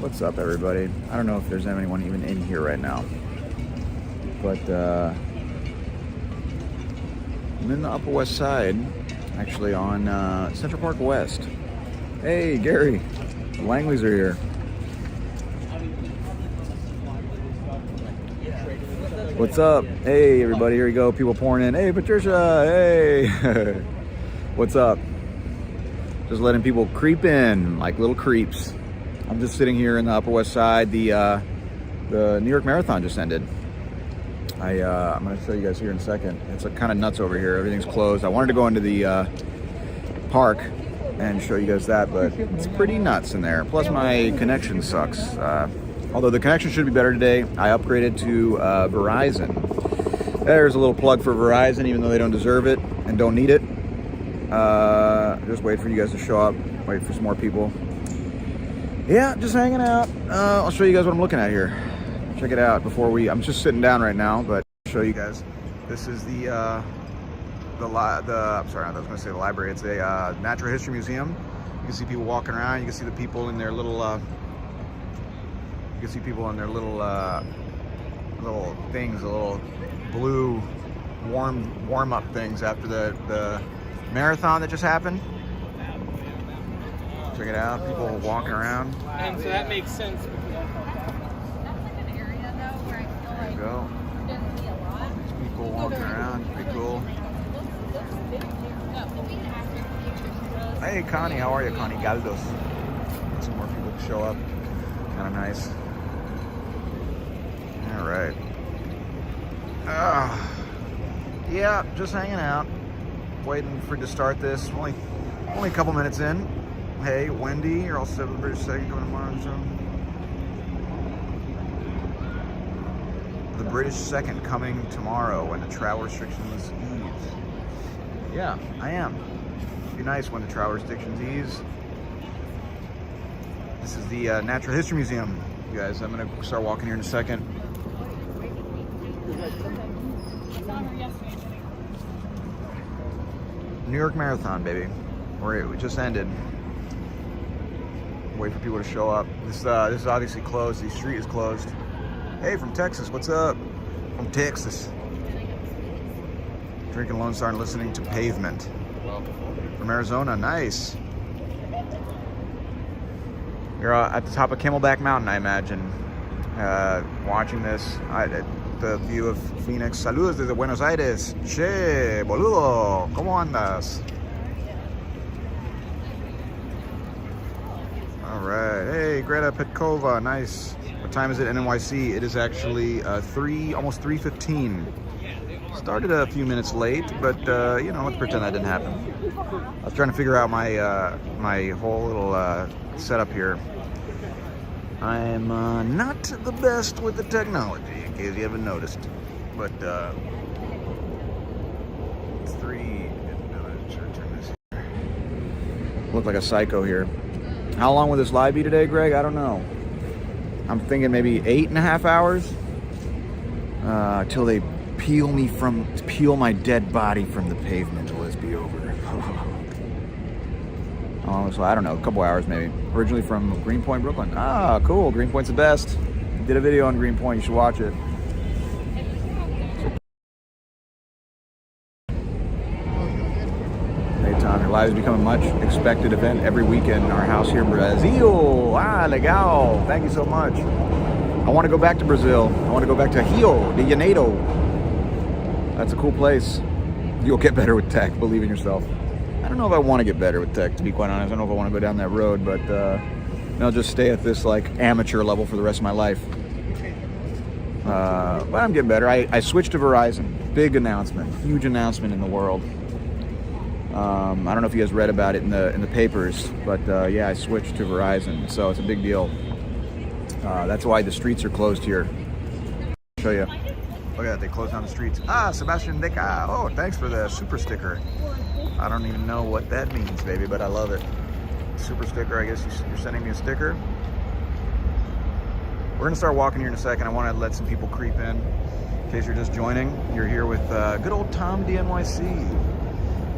What's up, everybody? I don't know if there's anyone even in here right now, but I'm in the Upper West Side, actually on Central Park West. Hey, Gary, the Langleys are here. What's up? Hey, everybody, here we go. People pouring in. Hey, Patricia, hey. What's up? Just letting people creep in like little creeps. I'm just sitting here in the Upper West Side. The New York Marathon just ended. I'm going to show you guys here in a second. It's kind of nuts over here. Everything's closed. I wanted to go into the park and show you guys that, but it's pretty nuts in there. Plus, my connection sucks. Although the connection should be better today, I upgraded to Verizon. There's a little plug for Verizon, even though they don't deserve it and don't need it. Just wait for you guys to show up. Wait for some more people. Yeah, just hanging out. I'll show you guys what I'm looking at here. Check it out before I'm just sitting down right now, but I'll show you guys. This is I'm sorry, I was going to say the library. It's a natural history museum. You can see people walking around. You can see the people in their little, little things, the little blue warm-up things after the marathon that just happened. Check it out, people walking around. And so that makes sense. There you go. People walking around, pretty cool. Hey Connie, how are you, Connie Galdos? Some more people show up. Kind of nice. All right. Yeah, just hanging out, waiting for it to start this. Only a couple minutes in. Hey, Wendy, you're all set with the British second coming tomorrow. So. The British second coming tomorrow when the travel restrictions ease. Yeah, I am. It'd be nice when the travel restrictions ease. This is the Natural History Museum, you guys. I'm gonna start walking here in a second. New York Marathon, baby. It just ended. Wait for people to show up. This is obviously closed. The street is closed. Hey, from Texas, what's up? From Texas. Drinking Lone Star and listening to Pavement. From Arizona, nice. You're at the top of Camelback Mountain, I imagine. Watching this. The view of Phoenix. Saludos desde Buenos Aires. Che, boludo, ¿cómo andas? All right. Hey, Greta Petkova, nice. What time is it in NYC? It is actually almost 3:15. Started a few minutes late, but you know, let's pretend that didn't happen. I was trying to figure out my whole little setup here. I'm not the best with the technology, in case you haven't noticed. But it's 3. Sure, turn this here. Look like a psycho here. How long will this live be today, Greg? I don't know. I'm thinking maybe 8.5 hours till they peel my dead body from the pavement. Will this be over? So I don't know, a couple hours maybe. Originally from Greenpoint, Brooklyn. Ah, cool. Greenpoint's the best. Did a video on Greenpoint. You should watch it. Hey Tom, your live is becoming a much expected event every weekend in our house here in Brazil. Ah, legal. Thank you so much. I want to go back to Brazil. I want to go back to Rio de Janeiro. That's a cool place. You'll get better with tech, believe in yourself. I don't know if I want to get better with tech, to be quite honest. I don't know if I want to go down that road, but I'll just stay at this like amateur level for the rest of my life. But I'm getting better. I switched to Verizon. Big announcement, huge announcement in the world. I don't know if you guys read about it in the papers, but yeah, I switched to Verizon, so it's a big deal. That's why the streets are closed here. I'll show you. Look at that, they closed down the streets. Ah, Sebastian Deca. Oh, thanks for the super sticker. I don't even know what that means, baby, but I love it. Super sticker, I guess you're sending me a sticker. We're gonna start walking here in a second. I want to let some people creep in case you're just joining. You're here with good old Tom DNYC.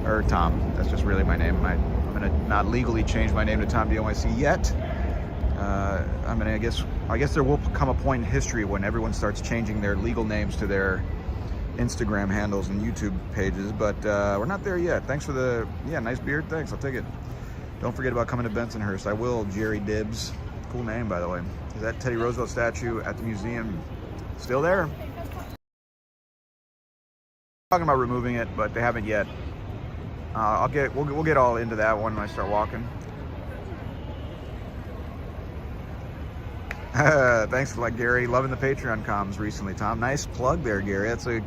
Or Tom, that's just really my name. I'm gonna not legally change my name to Tom DNYC yet. I mean, I guess there will come a point in history when everyone starts changing their legal names to their Instagram handles and YouTube pages, but we're not there yet. Thanks for the, yeah, nice beard. Thanks, I'll take it. Don't forget about coming to Bensonhurst. I will, Jerry Dibbs. Cool name, by the way. Is that Teddy Roosevelt statue at the museum still there? Talking about removing it, but they haven't yet. We'll get all into that one when I start walking. Thanks for Gary, loving the Patreon comms recently, Tom. Nice plug there, Gary. That's a,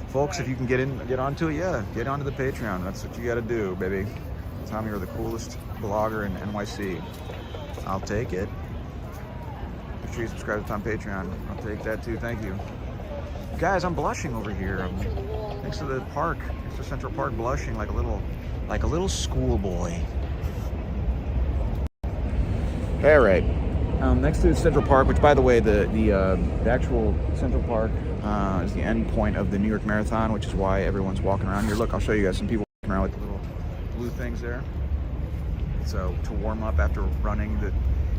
folks, if you can get onto it, yeah, get onto the Patreon. That's what you got to do, baby. Tom, you're the coolest blogger in NYC. I'll take it. Make sure you subscribe to Tom Patreon. I'll take that too. Thank you. Guys, I'm blushing over here. I'm next to the park, next to Central Park, blushing like a little schoolboy. All right. Next to Central Park, which, by the way, the actual Central Park is the end point of the New York Marathon, which is why everyone's walking around here. Look, I'll show you guys some people walking around with the little blue things there. So to warm up after running the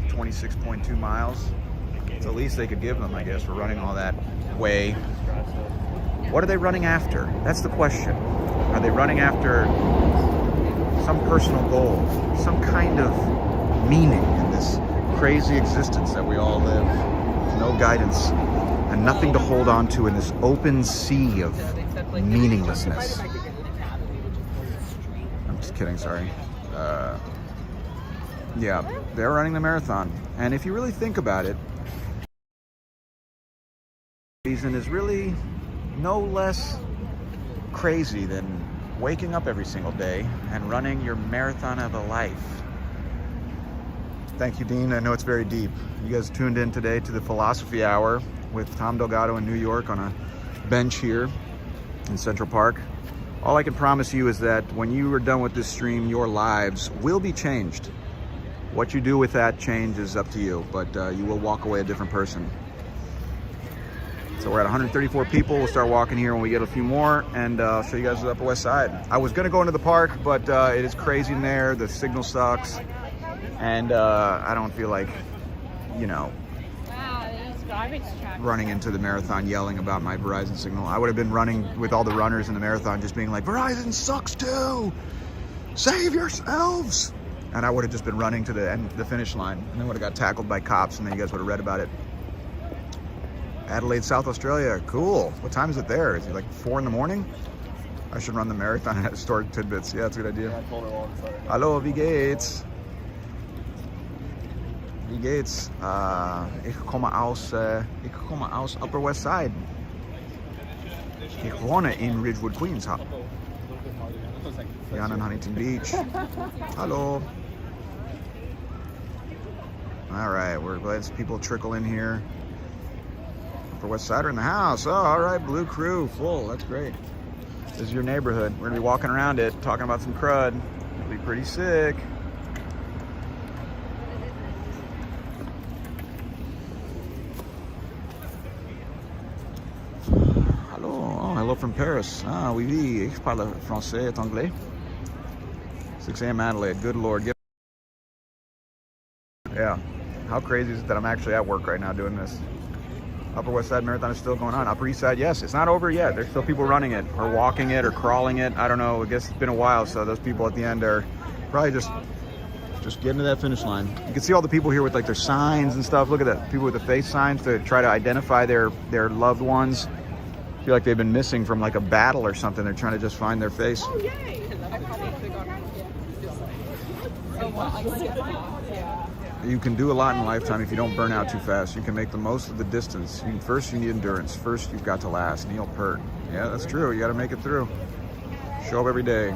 26.2 miles, it's the least they could give them, I guess, for running all that way. What are they running after? That's the question. Are they running after some personal goal, some kind of meaning in this crazy existence that we all live, with no guidance and nothing to hold on to in this open sea of meaninglessness? I'm just kidding, sorry. Yeah, they're running the marathon. And if you really think about it, the reason is really no less crazy than waking up every single day and running your marathon of a life. Thank you, Dean. I know it's very deep. You guys tuned in today to the Philosophy Hour with Tom Delgado in New York on a bench here in Central Park. All I can promise you is that when you are done with this stream, your lives will be changed. What you do with that change is up to you, but you will walk away a different person. So we're at 134 people. We'll start walking here when we get a few more, and I'll show you guys the Upper West Side. I was gonna go into the park, but it is crazy in there. The signal sucks. And I don't feel like, you know, running into the marathon yelling about my Verizon signal. I would have been running with all the runners in the marathon just being like, Verizon sucks too! Save yourselves! And I would have just been running to the finish line, and then would have got tackled by cops, and then you guys would have read about it. Adelaide, South Australia, cool. What time is it there? Is it like 4 in the morning? I should run the marathon at Stored Tidbits. Yeah, that's a good idea. Yeah, I told her all the time. Hallo, wie geht's? Wie geht's? Ich komme aus Upper West Side. Ich wohne in Ridgewood, Queens. Jan in Huntington Beach. Hello. All right, we're glad people trickle in here. Upper West Side are in the house. Oh, all right, Blue Crew, full. That's great. This is your neighborhood. We're gonna be walking around it, talking about some crud. It'll be pretty sick. Hello from Paris. Ah, oui, oui. Ich parle français et anglais. 6 a.m. Adelaide. Good Lord. Yeah. How crazy is it that I'm actually at work right now doing this? Upper West Side Marathon is still going on. Upper East Side, yes. It's not over yet. There's still people running it or walking it or crawling it. I don't know. I guess it's been a while, so those people at the end are probably just getting to that finish line. You can see all the people here with like their signs and stuff. Look at that. People with the face signs to try to identify their loved ones. I feel like they've been missing from like a battle or something. They're trying to just find their face. Oh, yay! You can do a lot in a lifetime if you don't burn out too fast. You can make the most of the distance. First, you need endurance. First, you've got to last. Neil Peart. Yeah, that's true. You got to make it through. Show up every day.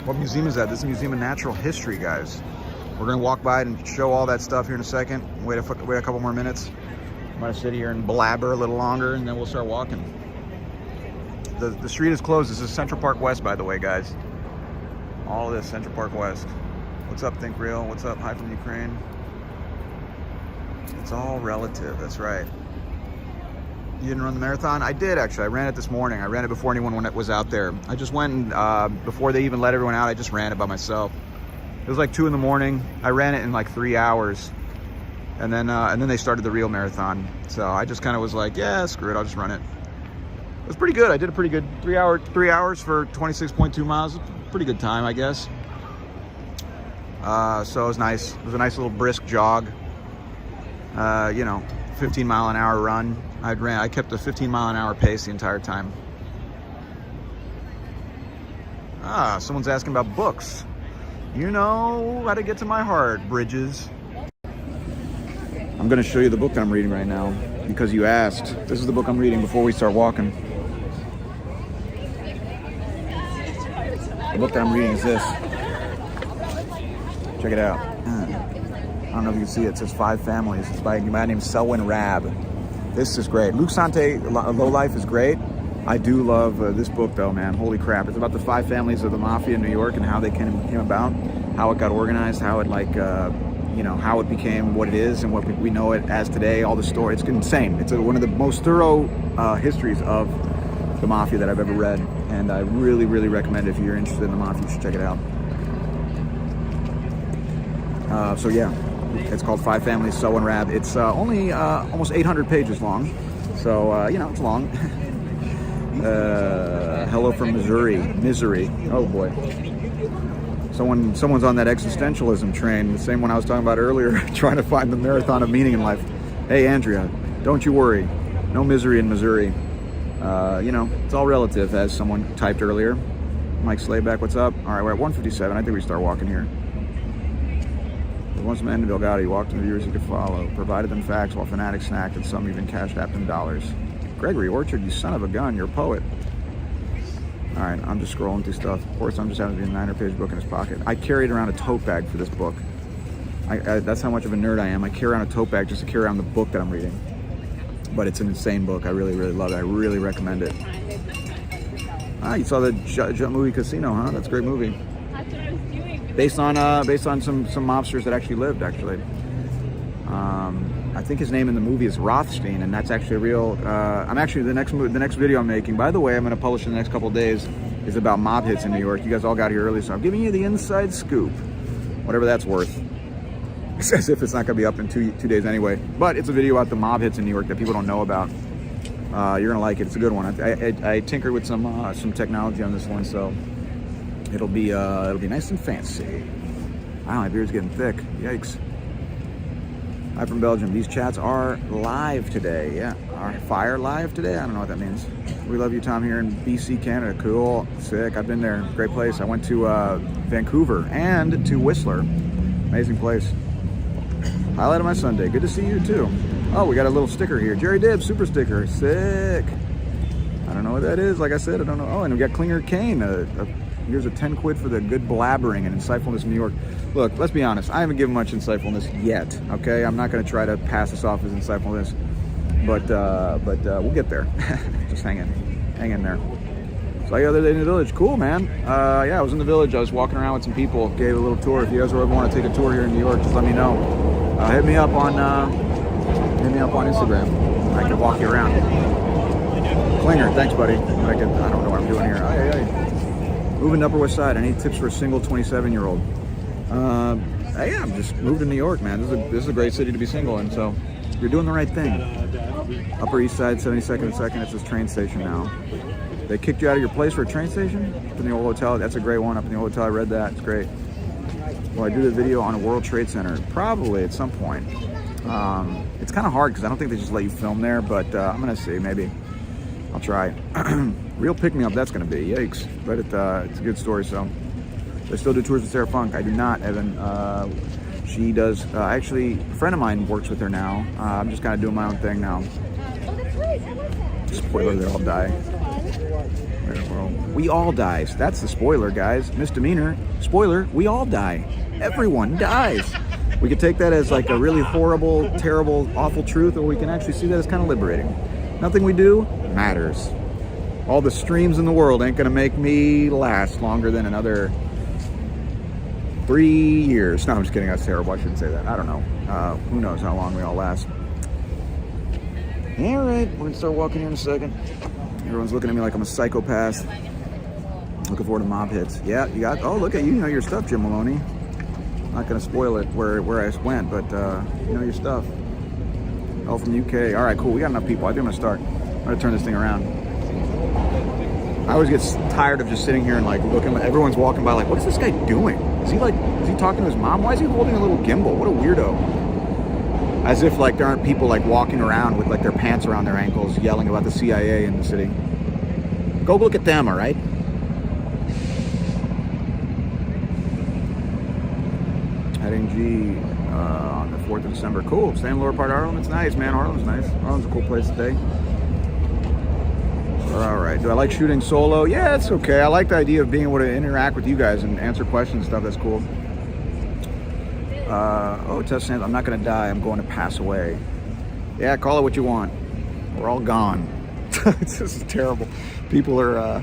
What museum is that? This is a Museum of Natural History, guys. We're going to walk by it and show all that stuff here in a second. Wait a couple more minutes. I'm going to sit here and blabber a little longer, and then we'll start walking. The street is closed. This is Central Park West, by the way, guys. All of this, Central Park West. What's up, Think Real? What's up? Hi from Ukraine. It's all relative, that's right. You didn't run the marathon? I did, actually. I ran it this morning. I ran it before anyone was out there. I just went and, before they even let everyone out, I just ran it by myself. It was like 2 in the morning. I ran it in like 3 hours. And then they started the real marathon. So I just kind of was like, yeah, screw it, I'll just run it. It was pretty good. I did a pretty good 3 hours for 26.2 miles. Pretty good time, I guess. So it was nice. It was a nice little brisk jog. 15-mile-an-hour run. I kept a 15-mile-an-hour pace the entire time. Someone's asking about books. You know how to get to my heart, Bridges. I'm gonna show you the book that I'm reading right now because you asked. This is the book I'm reading before we start walking. The book that I'm reading is this. Check it out. I don't know if you can see it. It says 5 Families. It's by a man named Selwyn Rabb. This is great. Luke Sante, Low Life is great. I do love this book though, man. Holy crap. It's about the 5 families of the mafia in New York and how they came about, how it got organized, how it how it became what it is and what we know it as today, all the story. It's insane. It's one of the most thorough histories of the mafia that I've ever read. And I really, really recommend it. If you're interested in the mafia, you should check it out. So yeah, it's called 5 Families, Selwyn Rabb. It's only almost 800 pages long. So, it's long. Hello from Missouri. Misery. Oh boy. Someone's on that existentialism train, the same one I was talking about earlier, trying to find the marathon of meaning in life. Hey, Andrea, don't you worry. No misery in Missouri. It's all relative, as someone typed earlier. Mike Slayback, what's up? All right, we're at 157. I think we start walking here. Once man in Delgado, he walked in the viewers he could follow, provided them facts while fanatics snacked, and some even cashed app in dollars. Gregory Orchard, you son of a gun, you're a poet. All right, I'm just scrolling through stuff. Of course, I'm just having a 900-page book in his pocket. I carried around a tote bag for this book. That's how much of a nerd I am. I carry around a tote bag just to carry around the book that I'm reading. But it's an insane book. I really, really love it. I really recommend it. You saw the movie Casino, huh? That's a great movie. That's what I was doing. Based on some mobsters that actually lived, actually. I think his name in the movie is Rothstein, and that's actually a real. The next video I'm making, by the way, I'm going to publish in the next couple of days, is about mob hits in New York. You guys all got here early, so I'm giving you the inside scoop, whatever that's worth. It's as if it's not going to be up in two days anyway. But it's a video about the mob hits in New York that people don't know about. You're going to like it. It's a good one. I tinkered with some technology on this one, so it'll be nice and fancy. Wow, my beard's getting thick. Yikes. I'm from Belgium. These chats are live today. Yeah, are fire live today? I don't know what that means. We love you, Tom, here in BC, Canada. Cool, sick. I've been there. Great place. I went to Vancouver and to Whistler. Amazing place. Highlight of my Sunday. Good to see you too. Oh, we got a little sticker here. Jerry Dibbs, super sticker. Sick. I don't know what that is. Like I said, I don't know. Oh, and we got Klinger Kane. Here's a 10 quid for the good blabbering and insightfulness in New York. Look, let's be honest. I haven't given much insightfulness yet, okay? I'm not going to try to pass this off as insightfulness, but we'll get there. Just hang in there. So the other day in the village. Cool, man. Yeah, I was in the village. I was walking around with some people. Gave a little tour. If you guys ever want to take a tour here in New York, just let me know. Hit me up on Instagram. I can walk you around. Klinger, thanks, buddy. I don't know what I'm doing here. Aye. Moving to Upper West Side. I need tips for a single 27-year-old. Yeah, I'm just moved to New York, man. This is a great city to be single in, so you're doing the right thing. Upper East Side, 72nd and 2nd. It's this train station now. They kicked you out of your place for a train station? Up in the old hotel. That's a great one. Up in the old hotel. I read that. It's great. Will I do the video on a World Trade Center? Probably at some point. It's kind of hard because I don't think they just let you film there, but I'm going to see. Maybe. I'll try. Real pick-me-up that's going to be. Yikes. But it's a good story, so. They still do tours with Sarah Funk. I do not, Evan. She does. Actually, a friend of mine works with her now. I'm just kind of doing my own thing now. Spoiler, they all die. We all die. That's the spoiler, guys. Misdemeanor. Spoiler, we all die. Everyone dies. We could take that as like a really horrible, terrible, awful truth, or we can actually see that as kind of liberating. Nothing we do matters. All the streams in the world ain't gonna make me last longer than another 3 years. No, I'm just kidding. That's terrible. I shouldn't say that. I don't know. Who knows how long we all last. All right, we're gonna start walking here in a second. Everyone's looking at me like I'm a psychopath. Looking forward to mob hits. Yeah, you got. Oh, look at you. You know your stuff, Jim Maloney. Not gonna spoil it where I went, but you know your stuff. Oh, from UK. All right, cool. We got enough people. I think I'm gonna start. I'm gonna turn this thing around. I always get tired of just sitting here and like looking. Everyone's walking by like, what is this guy doing? Is he talking to his mom? Why is he holding a little gimbal? What a weirdo. As if like there aren't people like walking around with like their pants around their ankles yelling about the CIA in the city. Go look at them, all right? Heading G on the 4th of December. Cool. Staying in the lower part of Harlem. It's nice, man. Harlem's nice. Harlem's a cool place to stay. All right. Do I like shooting solo? Yeah, it's okay. I like the idea of being able to interact with you guys and answer questions and stuff. That's cool. Oh, Tess Sands, I'm not going to die. I'm going to pass away. Yeah, call it what you want. We're all gone. This is terrible. People are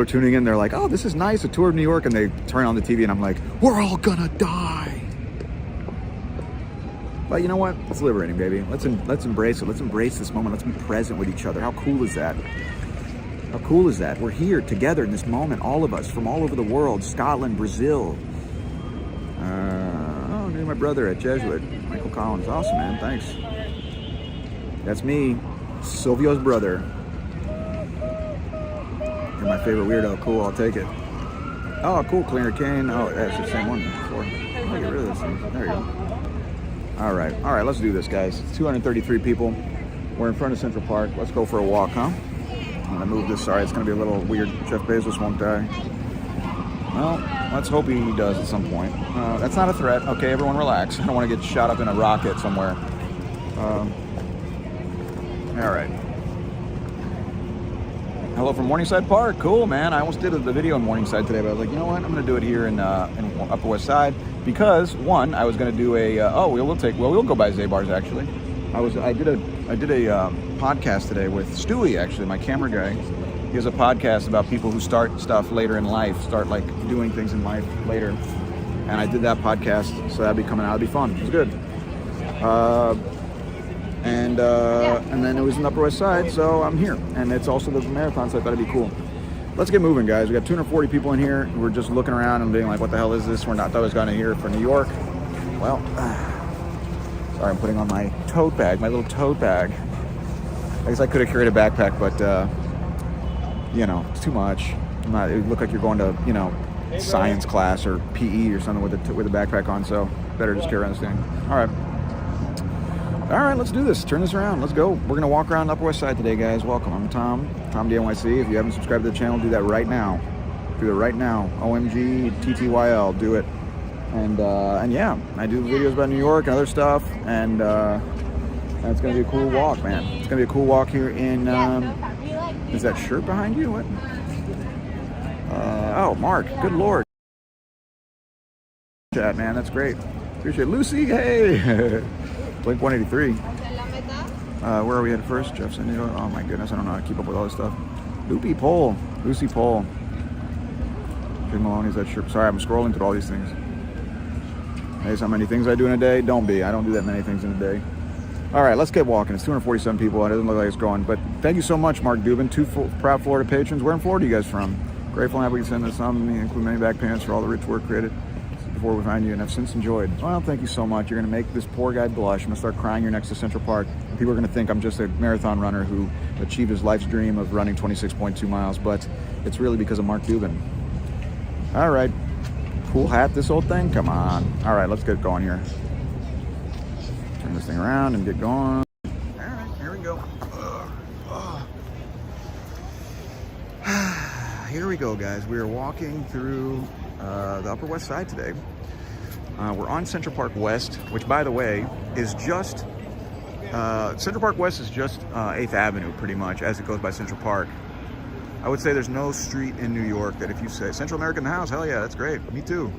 tuning in. They're like, oh, this is nice. A tour of New York. And they turn on the TV and I'm like, we're all going to die. But you know what? It's liberating, baby. Let's embrace it. Let's embrace this moment. Let's be present with each other. How cool is that? How cool is that? We're here together in this moment, all of us from all over the world, Scotland, Brazil. Oh, knew my brother at Jesuit, Michael Collins. Awesome, man. Thanks. That's me, Silvio's brother. You're my favorite weirdo. Cool, I'll take it. Oh, cool, Cleaner Kane. Oh, that's the same one before. I'll get rid of this thing. There you go. All right, let's do this, guys. It's 233 people. We're in front of Central Park. Let's go for a walk, huh? I'm gonna move this. Sorry, it's gonna be a little weird. Jeff Bezos won't die. Well, let's hope he does at some point. That's not a threat. Okay, everyone relax. I don't want to get shot up in a rocket somewhere. All right. Hello from Morningside Park. Cool, man. I almost did the video in Morningside today, but I was like, you know what? I'm gonna do it here in Upper West Side because one, I was gonna do a. We'll go by Zabar's actually. I did a podcast today with Stewie, actually, my camera guy. He has a podcast about people who start stuff later in life, start like doing things in life later. And I did that podcast, so that'd be coming out. It'd be fun. It was good. And then it was in the Upper West Side, so I'm here. And it's also the marathon, so I thought it'd be cool. Let's get moving, guys. We got 240 people in here. We're just looking around and being like, what the hell is this? We're not, thought I was going to here for New York. Well, sorry, I'm putting on my tote bag, my little tote bag. I guess I could have carried a backpack, but, you know, it's too much. It looked like you're going to, you know, science class or PE or something with a backpack on, so better just carry around this thing. All right, let's do this. Turn this around. Let's go. We're going to walk around the Upper West Side today, guys. Welcome. I'm Tom the NYC. If you haven't subscribed to the channel, do that right now. Do it right now. OMG, TTYL. Do it. And yeah, I do videos about New York and other stuff, and it's going to be a cool walk, man. It's going to be a cool walk here in, is that shirt behind you? What? Oh, Mark. Good Lord. Chat, man. That's great. Appreciate it. Lucy, hey. Blink 183. Where are we at first? Jeff San Diego. Oh my goodness, I don't know how to keep up with all this stuff. Lucy Pole. Jim Maloney's that shirt. Sorry, I'm scrolling through all these things. Hey, so many things I do in a day? Don't be. I don't do that many things in a day. All right, let's get walking. It's 247 people. It doesn't look like it's growing. But thank you so much, Mark Dubin. 2 proud Florida patrons. Where in Florida are you guys from? Grateful and happy we can send this some, include many back pants for all the rich work created before we find you, and I've since enjoyed. Well, thank you so much. You're going to make this poor guy blush. I'm going to start crying here next to Central Park. And people are going to think I'm just a marathon runner who achieved his life's dream of running 26.2 miles, but it's really because of Mark Dubin. All right. Cool hat, this old thing? Come on. All right, let's get going here. Turn this thing around and get going. All right, here we go. Here we go, guys. We are walking through the Upper West Side today. We're on Central Park West, which, by the way, is just Central Park West is just 8th Avenue, pretty much, as it goes by Central Park. I would say there's no street in New York that if you say Central America in the house, hell yeah, that's great. Me too.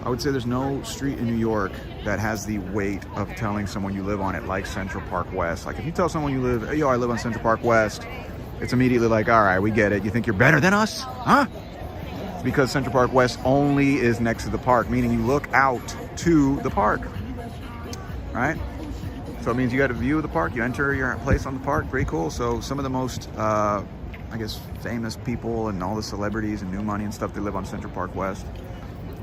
I would say there's no street in New York that has the weight of telling someone you live on it like Central Park West. Like if you tell someone you live, hey, yo, I live on Central Park West, it's immediately like, all right, we get it. You think you're better than us? Huh? It's because Central Park West only is next to the park, meaning you look out to the park, right? So it means you got a view of the park. You enter your place on the park. Pretty cool. So some of the most, I guess, famous people and all the celebrities and new money and stuff, they live on Central Park West.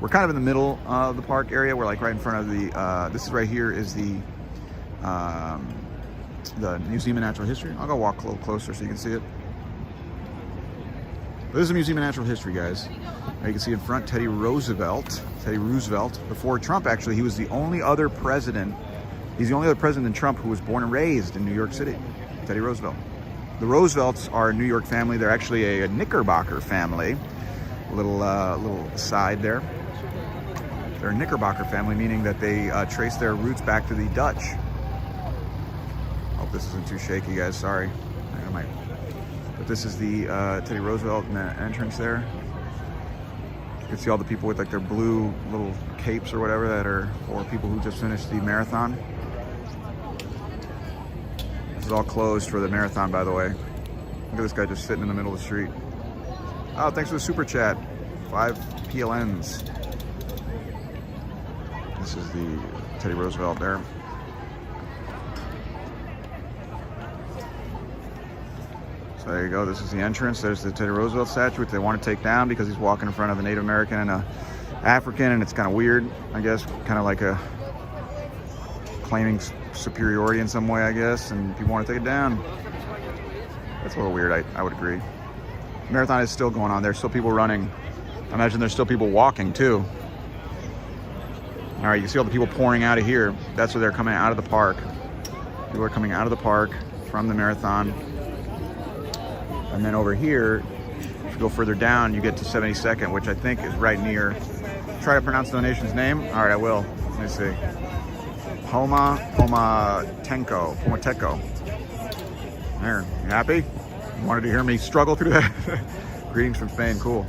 We're kind of in the middle of the park area. We're like right in front of the, this is right here is the Museum of Natural History. I'll go walk a little closer so you can see it. This is the Museum of Natural History, guys. Now you can see in front Teddy Roosevelt. Before Trump, actually, he was the only other president. He's the only other president than Trump who was born and raised in New York City. Teddy Roosevelt. The Roosevelts are a New York family. They're actually a Knickerbocker family. A little aside there. They're a Knickerbocker family, meaning that they trace their roots back to the Dutch. Hope this isn't too shaky, guys. Sorry. I might. But this is the Teddy Roosevelt entrance there. You can see all the people with like their blue little capes or whatever that are for people who just finished the marathon. This is all closed for the marathon, by the way. Look at this guy just sitting in the middle of the street. Oh, thanks for the super chat. 5 PLNs. This is the Teddy Roosevelt there. So there you go. This is the entrance. There's the Teddy Roosevelt statue, which they want to take down because he's walking in front of a Native American and a African, and it's kind of weird, I guess. Kind of like a claiming superiority in some way, I guess, and people want to take it down. That's a little weird. I would agree. Marathon is still going on. There's still people running. I imagine there's still people walking too. All right, you see all the people pouring out of here. That's where they're coming out of the park. People are coming out of the park from the marathon. And then over here, if you go further down, you get to 72nd, which I think is right near. Try to pronounce the nation's name. All right, I will. Let me see. Pomateco. There, you happy? You wanted to hear me struggle through that? Greetings from Spain, cool.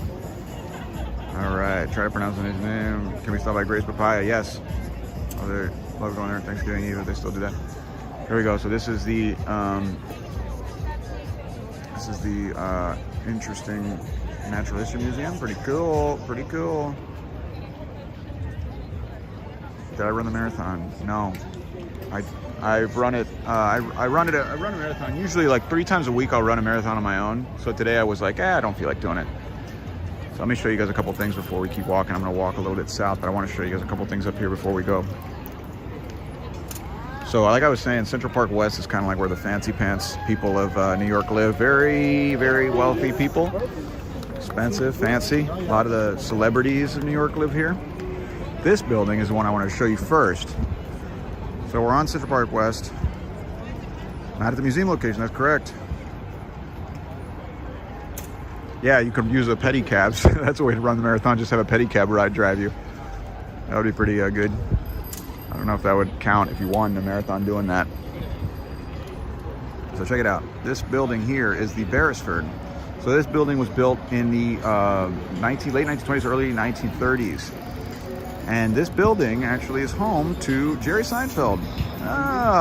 All right, try to pronounce the nation's name. Can we stop by Grace Papaya? Yes. Oh, they love going there on Thanksgiving Eve. They still do that. Here we go. So this is the interesting Natural History Museum. Pretty cool. Pretty cool. Did I run the marathon? No. I've run it. I run a marathon. Usually like 3 times a week I'll run a marathon on my own. So today I was like, I don't feel like doing it. So let me show you guys a couple things before we keep walking. I'm gonna walk a little bit south, but I want to show you guys a couple things up here before we go. So like I was saying, Central Park West is kind of like where the fancy pants people of New York live. Very, very wealthy people. Expensive, fancy. A lot of the celebrities of New York live here. This building is the one I want to show you first. So we're on Central Park West. Not at the museum location, that's correct. Yeah, you could use a pedicab. That's a way to run the marathon, just have a pedicab ride drive you. That would be pretty good. I don't know if that would count if you won the marathon doing that. So check it out. This building here is the Beresford. So this building was built in the late 1920s, early 1930s. And this building actually is home to Jerry Seinfeld.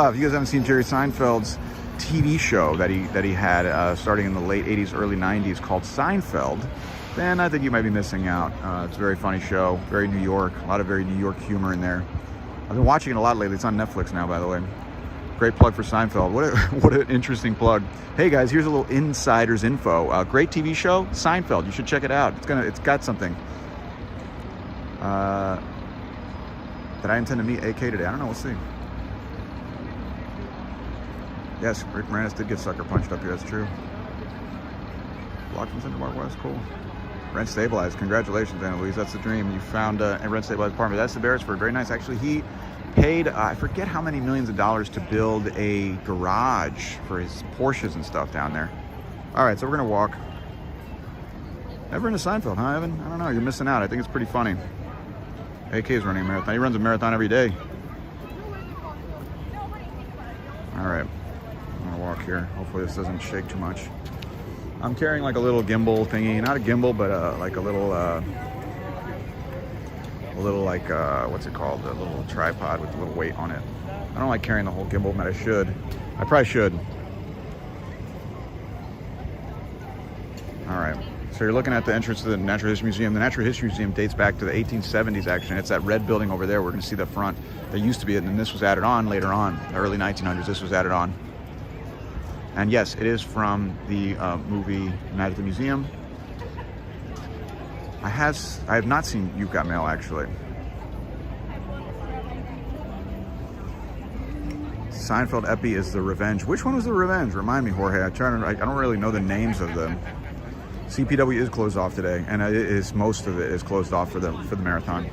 If you guys haven't seen Jerry Seinfeld's TV show that he had starting in the late 80s, early 90s called Seinfeld, then I think you might be missing out. It's a very funny show, very New York, a lot of very New York humor in there. I've been watching it a lot lately. It's on Netflix now, by the way. Great plug for Seinfeld. What an interesting plug. Hey guys, here's a little insider's info. Great TV show, Seinfeld. You should check it out. It's got something. Did I intend to meet AK today? I don't know. We'll see. Yes, Rick Moranis did get sucker punched up here. That's true. Blocked from Central Park West. Cool. Rent stabilized. Congratulations, Anna Louise. That's the dream. You found a rent stabilized apartment. That's the Beresford. Very nice. Actually, he paid, I forget how many millions of dollars to build a garage for his Porsches and stuff down there. All right, so we're going to walk. Never into Seinfeld, huh, Evan? I don't know. You're missing out. I think it's pretty funny. AK is running a marathon. He runs a marathon every day. All right. I'm going to walk here. Hopefully this doesn't shake too much. I'm carrying like a little gimbal thingy. Not a gimbal, but like a little like, what's it called? A little tripod with a little weight on it. I don't like carrying the whole gimbal, but I should. I probably should. All right. So you're looking at the entrance to the Natural History Museum. The Natural History Museum dates back to the 1870s, actually. It's that red building over there. We're going to see the front. That used to be it, and then this was added on later on. The early 1900s, this was added on. And yes, it is from the movie Night at the Museum. I have not seen You've Got Mail, actually. Seinfeld Epi is The Revenge. Which one was The Revenge? Remind me, Jorge. I don't really know the names of them. CPW is closed off today, and most of it is closed off for the marathon.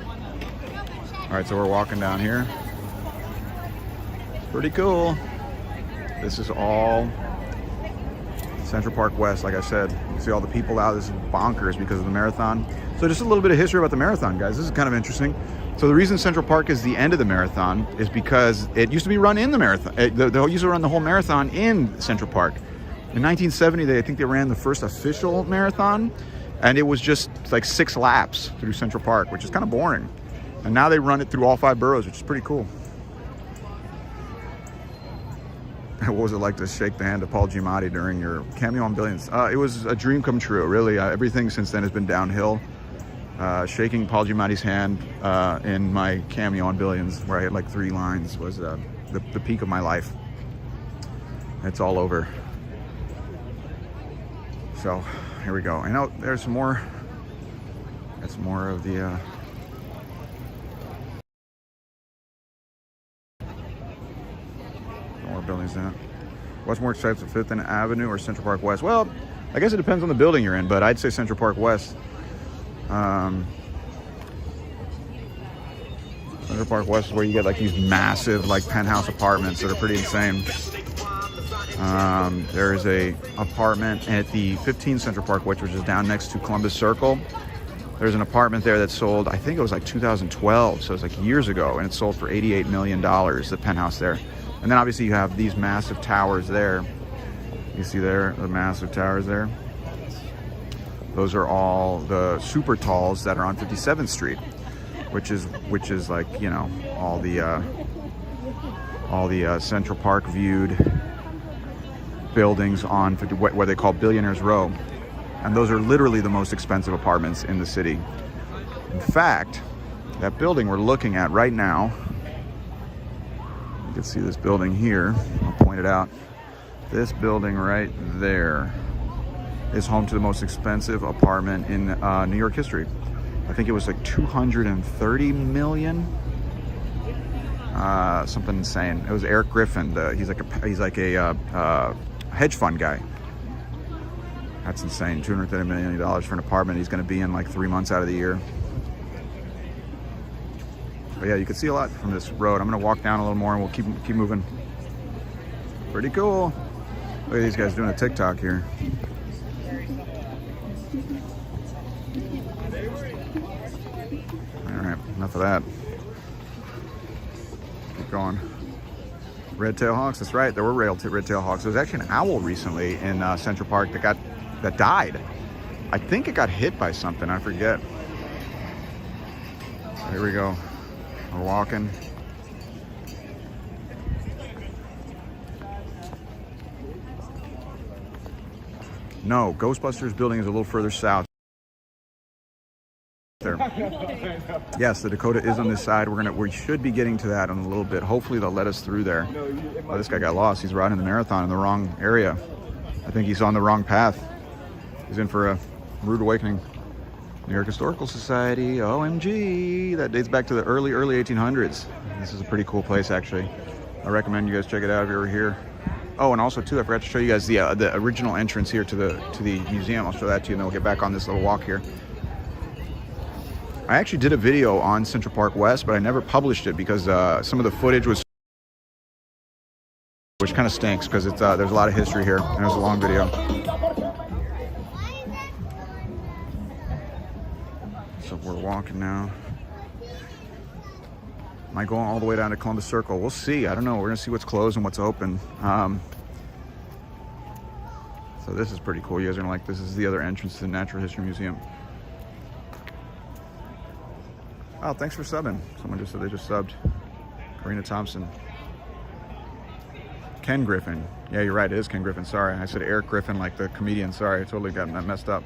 All right, so we're walking down here. Pretty cool. This is all Central Park West, like I said. You see all the people out. This is bonkers because of the marathon. So just a little bit of history about the marathon, guys. This is kind of interesting. So the reason Central Park is the end of the marathon is because it used to be run in the marathon. They used to run the whole marathon in Central Park. In 1970, I think they ran the first official marathon, and it was just like 6 laps through Central Park, which is kind of boring. And now they run it through all 5 boroughs, which is pretty cool. What was it like to shake the hand of Paul Giamatti during your cameo on Billions? It was a dream come true, really. Everything since then has been downhill. Shaking Paul Giamatti's hand in my cameo on Billions, where I had like 3 lines, was the peak of my life. It's all over. So here we go. I know there's some more. That's more of the. More buildings in it. What's more expensive, 5th Avenue or Central Park West? Well, I guess it depends on the building you're in, but I'd say Central Park West. Central Park West is where you get like these massive like penthouse apartments that are pretty insane. There is a apartment at the 15 Central Park, which is down next to Columbus Circle. There's an apartment there that sold, I think it was like 2012, so it's like years ago, and it sold for $88 million, the penthouse there. And then obviously you have these massive towers there. You see there, the massive towers there. Those are all the super talls that are on 57th Street, which is like, you know, all the Central Park viewed buildings on what they call Billionaires Row. And those are literally the most expensive apartments in the city. In fact, that building we're looking at right now, you can see this building here, I'll point it out. This building right there is home to the most expensive apartment in New York history. I think it was like 230 million. Something insane. It was Eric Griffin. He's like a hedge fund guy. That's insane. $230 million for an apartment he's going to be in like 3 months out of the year. But yeah, you can see a lot from this road. I'm going to walk down a little more and we'll keep moving. Pretty cool. Look at these guys doing a TikTok here. All right, enough of that. Keep going. Red-tailed hawks, that's right. There were red-tailed hawks. There was actually an owl recently in Central Park that died. I think it got hit by something. I forget. Here we go. We're walking. No, Ghostbusters building is a little further south. There. Yes, the Dakota is on this side. We should be getting to that in a little bit. Hopefully they'll let us through there. Oh, this guy got lost. He's riding the marathon in the wrong area. I think he's on the wrong path. He's in for a rude awakening. New York Historical Society, OMG. That dates back to the early 1800s. This is a pretty cool place, actually. I recommend you guys check it out if you're here. Oh, and also too, I forgot to show you guys the original entrance here to the museum. I'll show that to you, and then we'll get back on this little walk here. I actually did a video on Central Park West, but I never published it because some of the footage was, which kind of stinks because it's there's a lot of history here, and it was a long video. So we're walking now. Am I going all the way down to Columbus Circle? We'll see. I don't know. We're gonna see what's closed and what's open. So this is pretty cool. You guys are gonna like this. This is the other entrance to the Natural History Museum. Oh, thanks for subbing. Someone just said they just subbed. Karina Thompson. Ken Griffin. Yeah, you're right. It is Ken Griffin. Sorry. I said Eric Griffin like the comedian. Sorry. I totally got that messed up.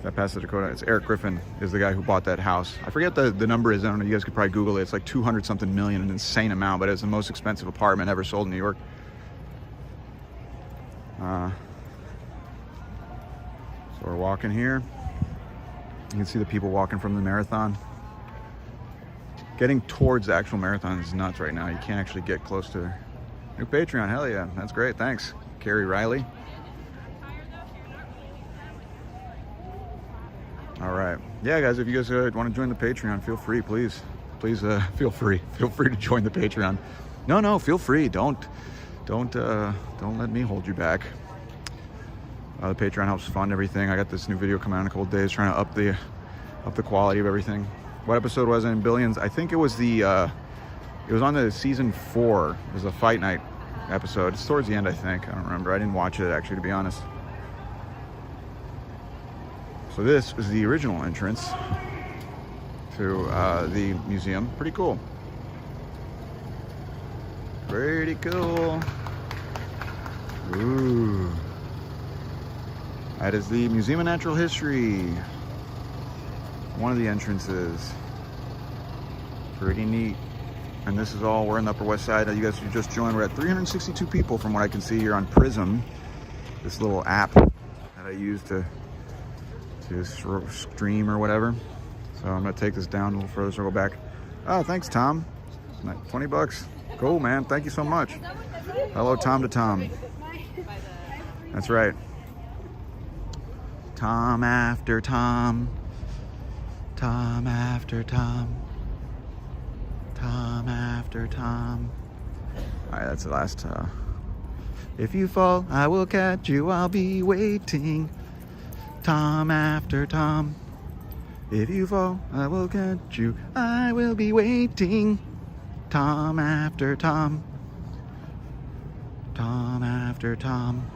That passed the Dakota. It's Eric Griffin is the guy who bought that house. I forget the number is. I don't know. You guys could probably Google it. It's like 200 something million, an insane amount, but it's the most expensive apartment ever sold in New York. So we're walking here. You can see the people walking from the marathon. Getting towards the actual marathon is nuts right now. You can't actually get close to her. New Patreon, hell yeah. That's great, thanks. Carrie Riley. All right. Yeah, guys, if you guys want to join the Patreon, feel free, please. Please feel free. Feel free to join the Patreon. No, feel free. Don't let me hold you back. The Patreon helps fund everything. I got this new video coming out in a couple days trying to up the quality of everything. What episode was it in Billions? I think it was it was on the season 4. It was a fight night episode. It's towards the end, I think. I don't remember. I didn't watch it actually, to be honest. So this is the original entrance to the museum. Pretty cool. Pretty cool. Ooh. That is the Museum of Natural History. One of the entrances. Pretty neat. And this is all, we're in the Upper West Side. You guys who just joined, we're at 362 people from what I can see here on Prism. This little app that I use to stream or whatever. So I'm gonna take this down a little further, so I'll go back. Oh, thanks, Tom. 20 bucks. Cool, man. Thank you so much. Hello, Tom to Tom. That's right. Tom after Tom. Tom after Tom. Tom after Tom. All right, that's the last. If you fall, I will catch you. I'll be waiting. Tom after Tom. If you fall, I will catch you. I will be waiting. Tom after Tom. Tom after Tom.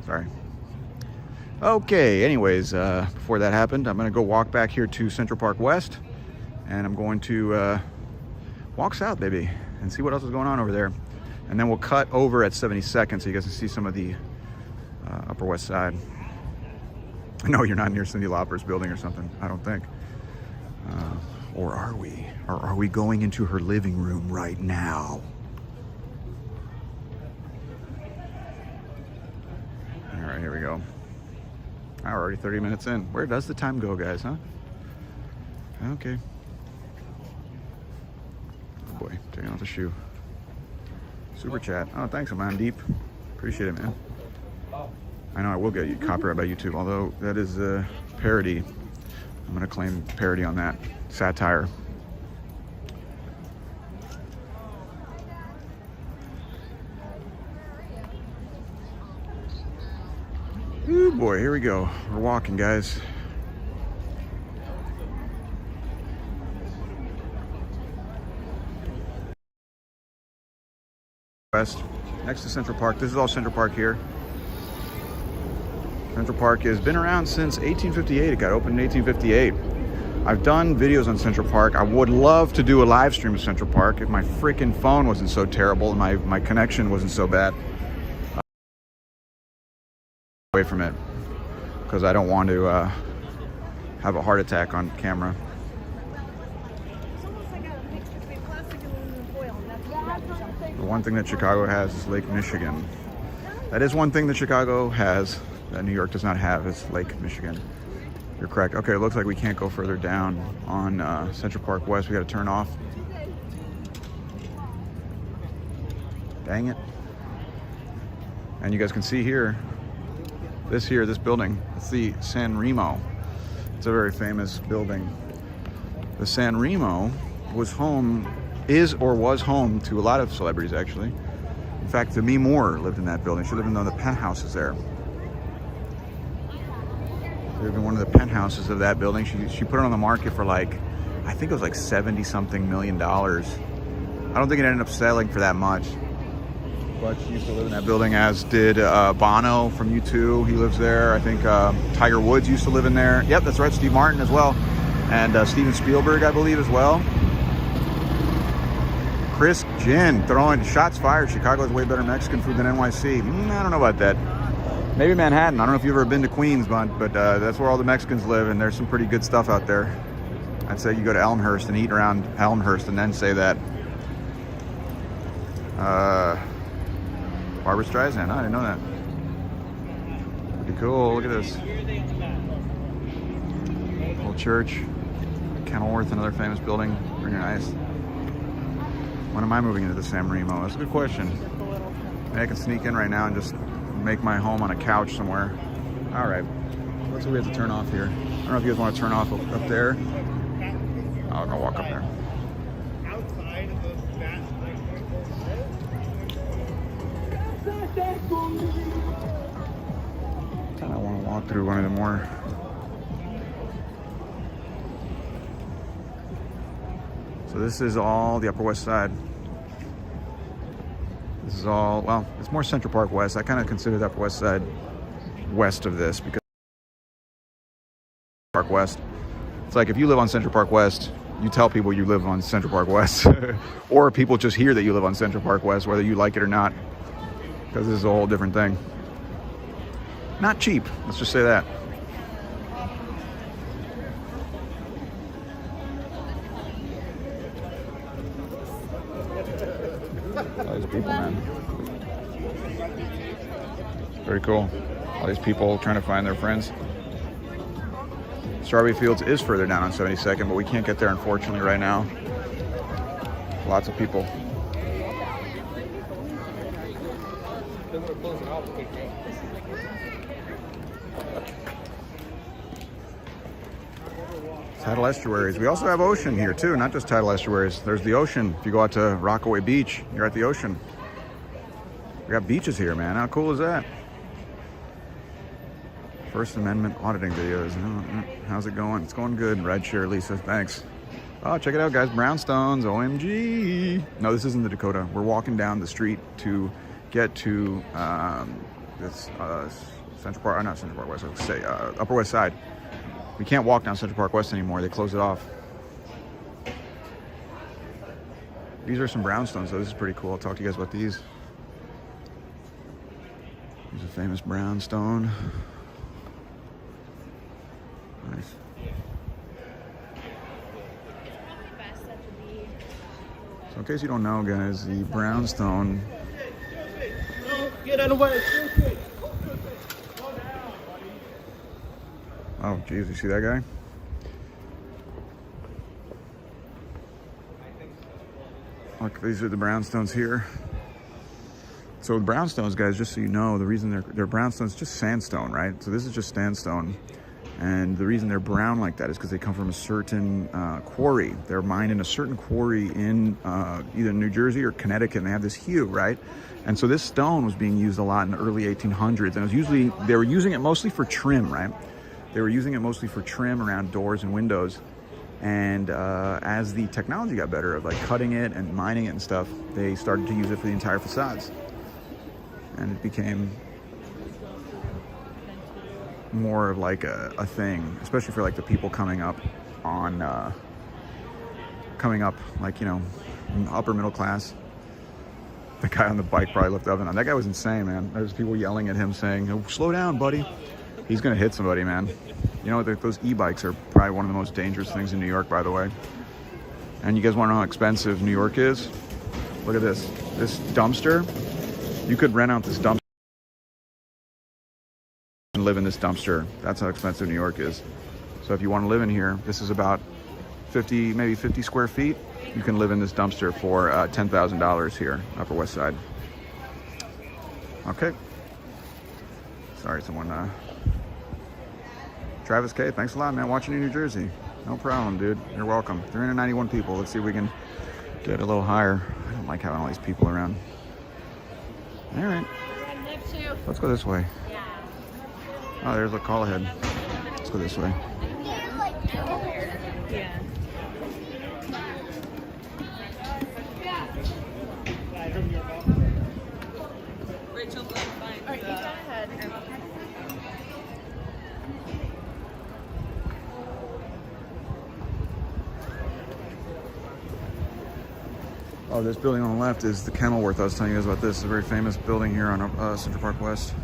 Sorry. Okay, anyways, before that happened, I'm going to go walk back here to Central Park West. And I'm going to walk south, baby, and see what else is going on over there. And then we'll cut over at 72nd so you guys can see some of the Upper West Side. No, you're not near Cyndi Lauper's building or something, I don't think. Or are we? Or are we going into her living room right now? All right, here we go. We're already 30 minutes in. Where does the time go, guys, huh? Okay. Oh boy, taking off the shoe. Super chat. Oh, thanks, man. Deep. Appreciate it, man. I know I will get you copyright by YouTube, although that is a parody. I'm gonna claim parody on that. Satire. Ooh boy, here we go. We're walking, guys. West, next to Central Park. This is all Central Park here. Central Park has been around since 1858. It got opened in 1858. I've done videos on Central Park. I would love to do a live stream of Central Park if my freaking phone wasn't so terrible and my connection wasn't so bad. Away from it because I don't want to have a heart attack on camera. The one thing that Chicago has is Lake Michigan. That is one thing that Chicago has that New York does not have, is Lake Michigan. You're correct. Okay, it looks like we can't go further down on Central Park West. We got to turn off. Dang it. And you guys can see here, this building, it's the San Remo. It's a very famous building. The San Remo was home to a lot of celebrities, actually. In fact, Demi Moore lived in that building. She lived in one of the penthouses there. She lived in one of the penthouses of that building. She put it on the market for I think it was like $70-something million. I don't think it ended up selling for that much. But she used to live in that building, as did Bono from U2. He lives there. I think Tiger Woods used to live in there. Yep, that's right, Steve Martin as well. And Steven Spielberg, I believe, as well. Chris Gin throwing shots fired. Chicago has way better Mexican food than NYC. I don't know about that. Maybe Manhattan. I don't know if you've ever been to Queens, but that's where all the Mexicans live, and there's some pretty good stuff out there. I'd say you go to Elmhurst and eat around Elmhurst and then say that. Barbra Streisand. I didn't know that. Pretty cool. Look at this. Little church. Kenilworth, another famous building. Very nice. When am I moving into the San Remo? That's a good question. Maybe I can sneak in right now and just make my home on a couch somewhere. All right. That's what we have to turn off here. I don't know if you guys want to turn off up there. I'm gonna walk up there. Kind of want to walk through one of the more. So this is all the Upper West Side. This is all, well, it's more Central Park West. I kind of consider the Upper West Side west of this because Park West. It's like if you live on Central Park West, you tell people you live on Central Park West. Or people just hear that you live on Central Park West, whether you like it or not. Because this is a whole different thing. Not cheap, let's just say that. All these people, man. Very cool. All these people trying to find their friends. Strawberry Fields is further down on 72nd, but we can't get there, unfortunately, right now. Lots of people. Tidal estuaries. We also have ocean here too, not just tidal estuaries. There's the ocean. If you go out to Rockaway Beach, you're at the ocean. We got beaches here, man. How cool is that? First Amendment auditing videos. How's it going? It's going good. Red share, Lisa. Thanks. Oh, check it out, guys. Brownstones. OMG. No, this isn't the Dakota. We're walking down the street to get to this Central Park. Not Central Park West. I would say Upper West Side. We can't walk down Central Park West anymore. They closed it off. These are some brownstones, so this is pretty cool. I'll talk to you guys about these. Here's a famous brownstone. Nice. So in case you don't know, guys, the brownstone. Get out of the way. Oh, geez, you see that guy? Look, these are the brownstones here. So the brownstones, guys, just so you know, the reason they're brownstones is just sandstone, right? So this is just sandstone. And the reason they're brown like that is because they come from a certain quarry. They're mined in a certain quarry in either New Jersey or Connecticut, and they have this hue, right? And so this stone was being used a lot in the early 1800s. And it was usually, they were using it mostly for trim, right? They were using it mostly for trim around doors and windows. And as the technology got better of like cutting it and mining it and stuff, they started to use it for the entire facades. And it became more of like a thing, especially for like the people coming up like, you know, upper middle class. The guy on the bike probably looked up and that guy was insane, man. There's people yelling at him saying, oh, slow down, buddy. He's gonna hit somebody, man. You know, those e-bikes are probably one of the most dangerous things in New York, by the way. And you guys wanna know how expensive New York is? Look at this. This dumpster, you could rent out this dumpster and live in this dumpster. That's how expensive New York is. So if you wanna live in here, this is about 50 square feet. You can live in this dumpster for $10,000 here, Upper West Side. Okay. Sorry, someone, Travis K, thanks a lot, man. Watching in New Jersey. No problem, dude. You're welcome. 391 people. Let's see if we can get a little higher. I don't like having all these people around. All right. Let's go this way. Oh, there's a call ahead. Let's go this way. Yeah. Rachel, fine. All right, you go ahead. Oh, this building on the left is the Kenilworth. I was telling you guys about this. It's a very famous building here on Central Park West.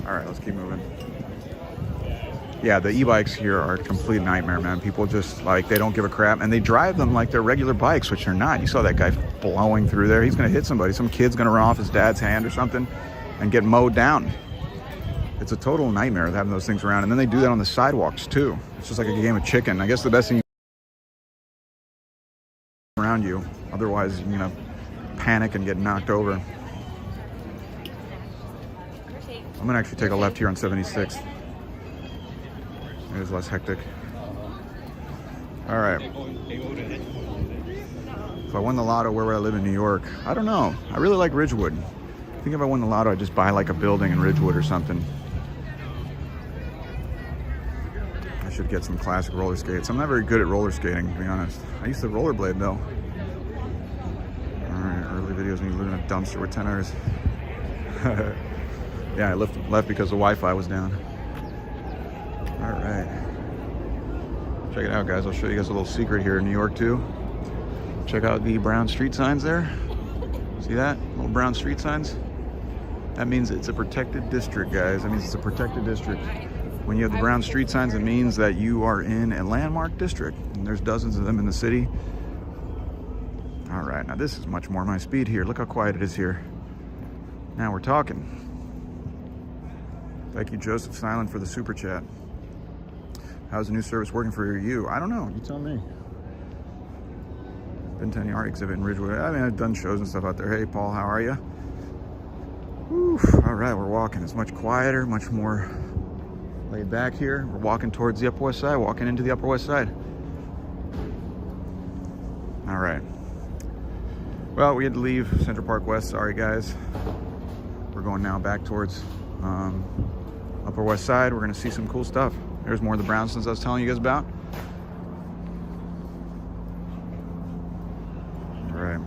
All right, let's keep moving. Yeah, the e-bikes here are a complete nightmare, man. People just, like, they don't give a crap. And they drive them like they're regular bikes, which they're not. You saw that guy blowing through there. He's going to hit somebody. Some kid's going to run off his dad's hand or something and get mowed down. It's a total nightmare having those things around. And then they do that on the sidewalks too. It's just like a game of chicken. I guess the best thing around you, otherwise you're gonna panic and get knocked over. I'm gonna actually take a left here on 76. It was less hectic. All right. If I won the lotto, where would I live in New York? I don't know. I really like Ridgewood. I think if I won the lotto, I'd just buy like a building in Ridgewood or something. I should get some classic roller skates. I'm not very good at roller skating, to be honest. I used to rollerblade though. All right, early videos of me living in a dumpster with 10 hours. Yeah, I left because the Wi-Fi was down. All right. Check it out, guys. I'll show you guys a little secret here in New York too. Check out the brown street signs there. See that? Little brown street signs? That means it's a protected district, guys. That means it's a protected district. When you have the brown street signs, it means that you are in a landmark district. And there's dozens of them in the city. All right, now this is much more my speed here. Look how quiet it is here. Now we're talking. Thank you, Joseph Silent, for the super chat. How's the new service working for you? I don't know. You tell me. Been to any art exhibit in Ridgewood. I mean, I've done shows and stuff out there. Hey, Paul, how are you? All right, we're walking. It's much quieter, much more laid back here. We're walking towards the Upper West Side, walking into the Upper West Side. All right. Well, we had to leave Central Park West. Sorry, guys. We're going now back towards Upper West Side. We're going to see some cool stuff. There's more of the Brownstones I was telling you guys about. All right.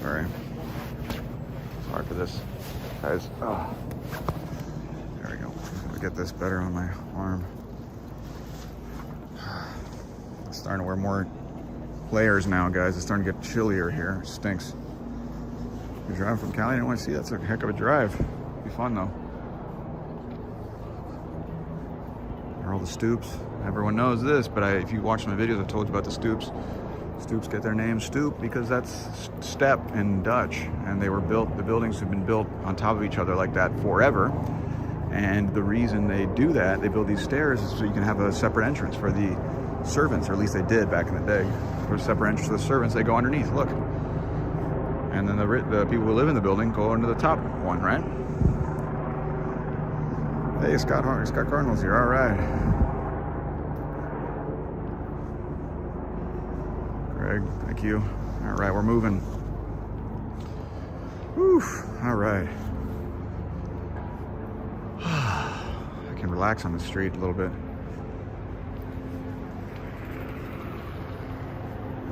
Sorry. Sorry for this, guys. Oh. There we go. Let me get this better on my arm. It's starting to wear more layers now, guys. It's starting to get chillier here. It stinks. You're driving from Cali to NYC? That's a heck of a drive. Be fun though. There are all the Stoops. Everyone knows this, but if you watch my videos, I've told you about the Stoops. Stoops get their name Stoop because that's step in Dutch, and they were built. The buildings have been built on top of each other like that forever. And the reason they do that, they build these stairs, is so you can have a separate entrance for the servants, or at least they did back in the day. For a separate entrance for the servants, they go underneath. Look. And then the people who live in the building go into the top one, right? Hey, Scott Cardinal's here. All right. Greg, thank you. All right, we're moving. Whew. All right. I can relax on the street a little bit.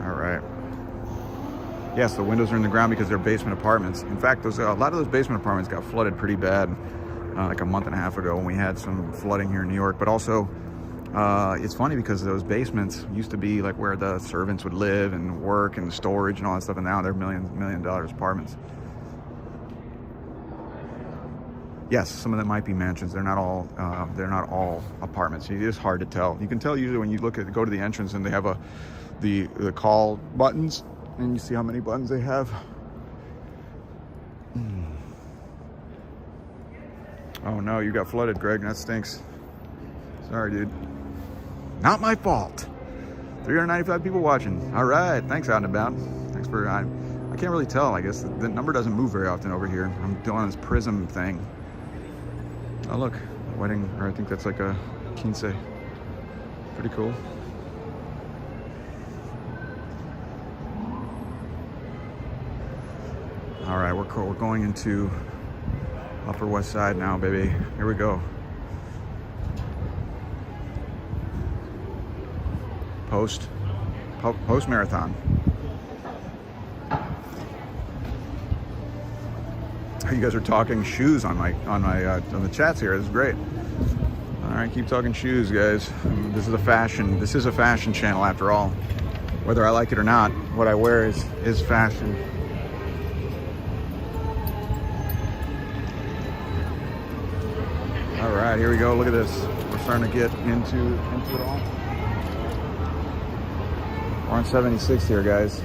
All right. Yes, the windows are in the ground because they're basement apartments. In fact, a lot of those basement apartments got flooded pretty bad like a month and a half ago when we had some flooding here in New York. But also, it's funny because those basements used to be like where the servants would live and work and storage and all that stuff, and now they're million dollar apartments. Yes, some of them might be mansions. They're not all apartments. It is hard to tell. You can tell usually when you go to the entrance and they have the call buttons, and you see how many buttons they have. Oh no, you got flooded, Greg. That stinks. Sorry, dude. Not my fault. 395 people watching. All right, thanks out and about. Thanks for. I can't really tell. I guess the number doesn't move very often over here. I'm doing this prism thing. Oh look, wedding, or I think that's like a quince. Pretty cool. All right, we're going into Upper West Side now, baby. Here we go. Post marathon. You guys are talking shoes on the chats here. This is great. All right, keep talking shoes, guys. This is a fashion channel after all. Whether I like it or not, what I wear is fashion. All right, here we go. Look at this. We're starting to get into it all. We're on 76 here, guys.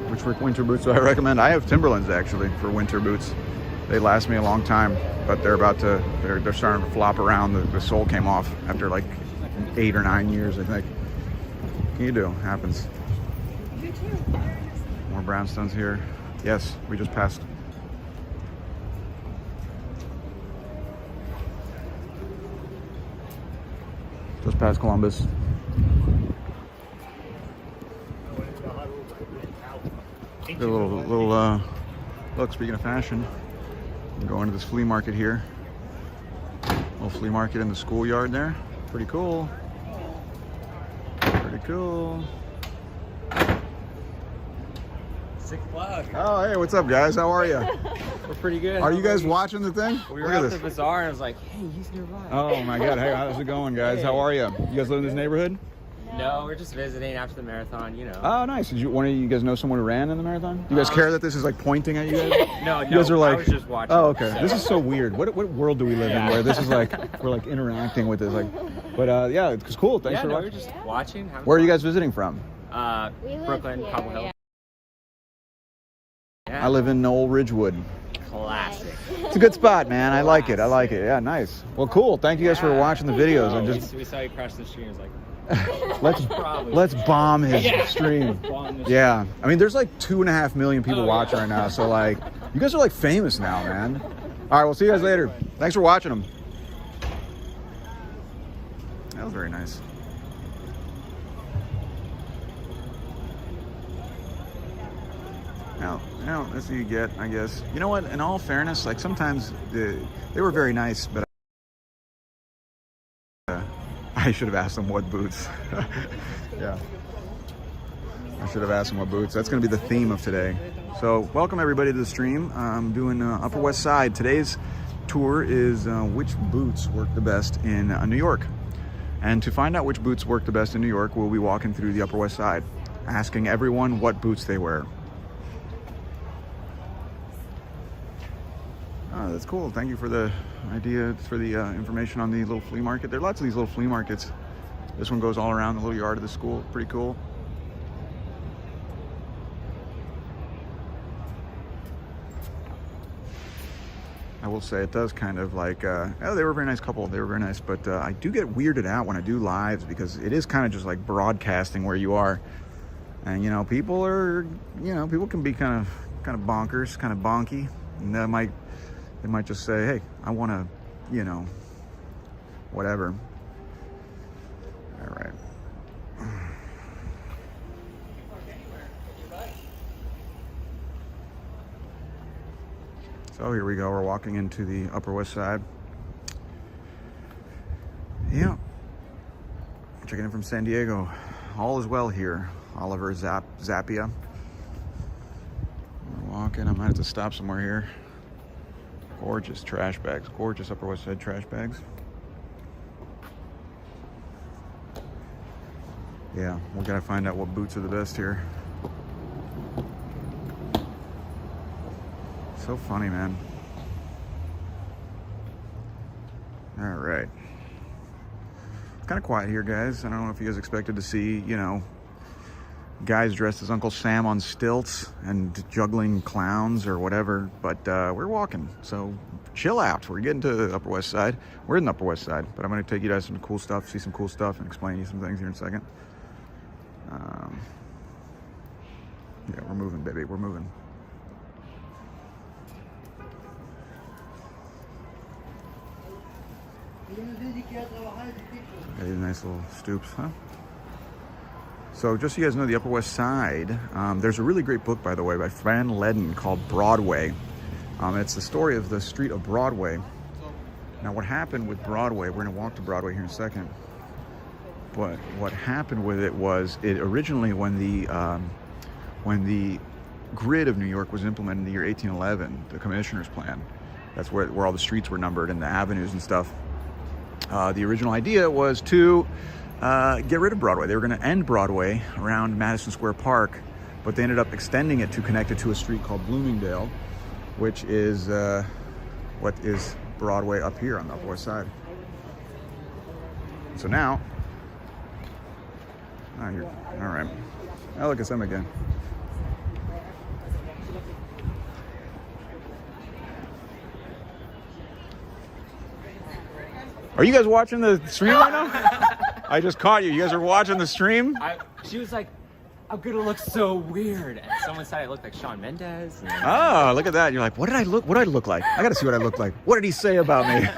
Which winter boots do I recommend? I have Timberlands actually for winter boots. They last me a long time, but they're starting to flop around. The sole came off after like 8 or 9 years, I think. What can you do? Happens. More Brownstones here. Yes, we just passed. Just past Columbus. A little look, speaking of fashion, I'm going to this flea market here. Little flea market in the schoolyard there. Pretty cool. Pretty cool. 6 o'clock. Oh, hey, what's up, guys? How are you? We're pretty good. Are you guys watching the thing? We were at the bazaar and I was like, hey, he's nearby. Oh my God! Hey, how's it going, guys? How are you? You guys live in this neighborhood? No, we're just visiting after the marathon, you know. Oh, nice. Did one of you guys know someone who ran in the marathon? Do you guys care that this is like pointing at you guys? No, You guys are like, I was just watching. oh, okay. So. This is so weird. What world do we live in where this is like we're like interacting with this? Like, but yeah, it's cool. Thanks for we're watching. just watching. Where are you guys visiting from? Brooklyn, here, Cobble Hill. yeah. Yeah. I live in Old Ridgewood. Classic. It's a good spot, man. I like it. I like it. Yeah, nice. Well, cool. Thank you guys for watching the videos. I'm just We saw you crash the stream. It's like, let's bomb his stream. Bomb the Yeah, I mean, there's like 2.5 million people watching right now, so like, you guys are like famous now, man. All right, we'll see you guys later. Thanks for watching them. That was very nice. Now, that's what you get, I guess. You know what? In all fairness, like sometimes they were very nice, but I should have asked them what boots. Yeah. I should have asked them what boots. That's going to be the theme of today. So, welcome everybody to the stream. I'm doing Upper West Side. Today's tour is which boots work the best in New York. And to find out which boots work the best in New York, we'll be walking through the Upper West Side, asking everyone what boots they wear. Oh, that's cool. Thank you for the idea, for the information on the little flea market. There are lots of these little flea markets. This one goes all around the little yard of the school. Pretty cool. I will say it does kind of like, oh, they were a very nice couple. They were very nice, but I do get weirded out when I do lives because it is kind of just like broadcasting where you are. And, you know, people can be kind of bonkers, kind of bonky. And they might just say, hey, I want to, you know, whatever. All right. So here we go. We're walking into the Upper West Side. Yeah. Checking in from San Diego. All is well here. Oliver Zappia. We're walking. I might have to stop somewhere here. Gorgeous trash bags. Gorgeous Upper West Side trash bags. Yeah, we gotta find out what boots are the best here. So funny, man. All right. It's kind of quiet here, guys. I don't know if you guys expected to see, you know, guys dressed as Uncle Sam on stilts and juggling clowns or whatever, but we're walking, so chill out. We're getting to the Upper West Side. We're in the Upper West Side, but I'm going to take you guys some cool stuff, see some cool stuff, and explain to you some things here in a second. Yeah, we're moving, baby. We're moving. Yeah, these nice little stoops, huh? So just so you guys know, the Upper West Side, there's a really great book, by the way, by Fran Ledden called Broadway. It's the story of the street of Broadway. Now, what happened with Broadway, we're going to walk to Broadway here in a second, but what happened with it was, it originally, when the grid of New York was implemented in the year 1811, the Commissioner's Plan, that's where all the streets were numbered and the avenues and stuff. The original idea was to get rid of Broadway. They were going to end Broadway around Madison Square Park, but they ended up extending it to connect it to a street called Bloomingdale, which is what is Broadway up here on the Upper West Side. So now, oh, you're, all right. Oh, look, it's them again. Are you guys watching the stream right now? I just caught you. You guys are watching the stream? She was like, I'm gonna look so weird. And someone said I looked like Shawn Mendes. And Oh, look at that. You're like, what did I look like? I got to see what I look like. What did he say about me?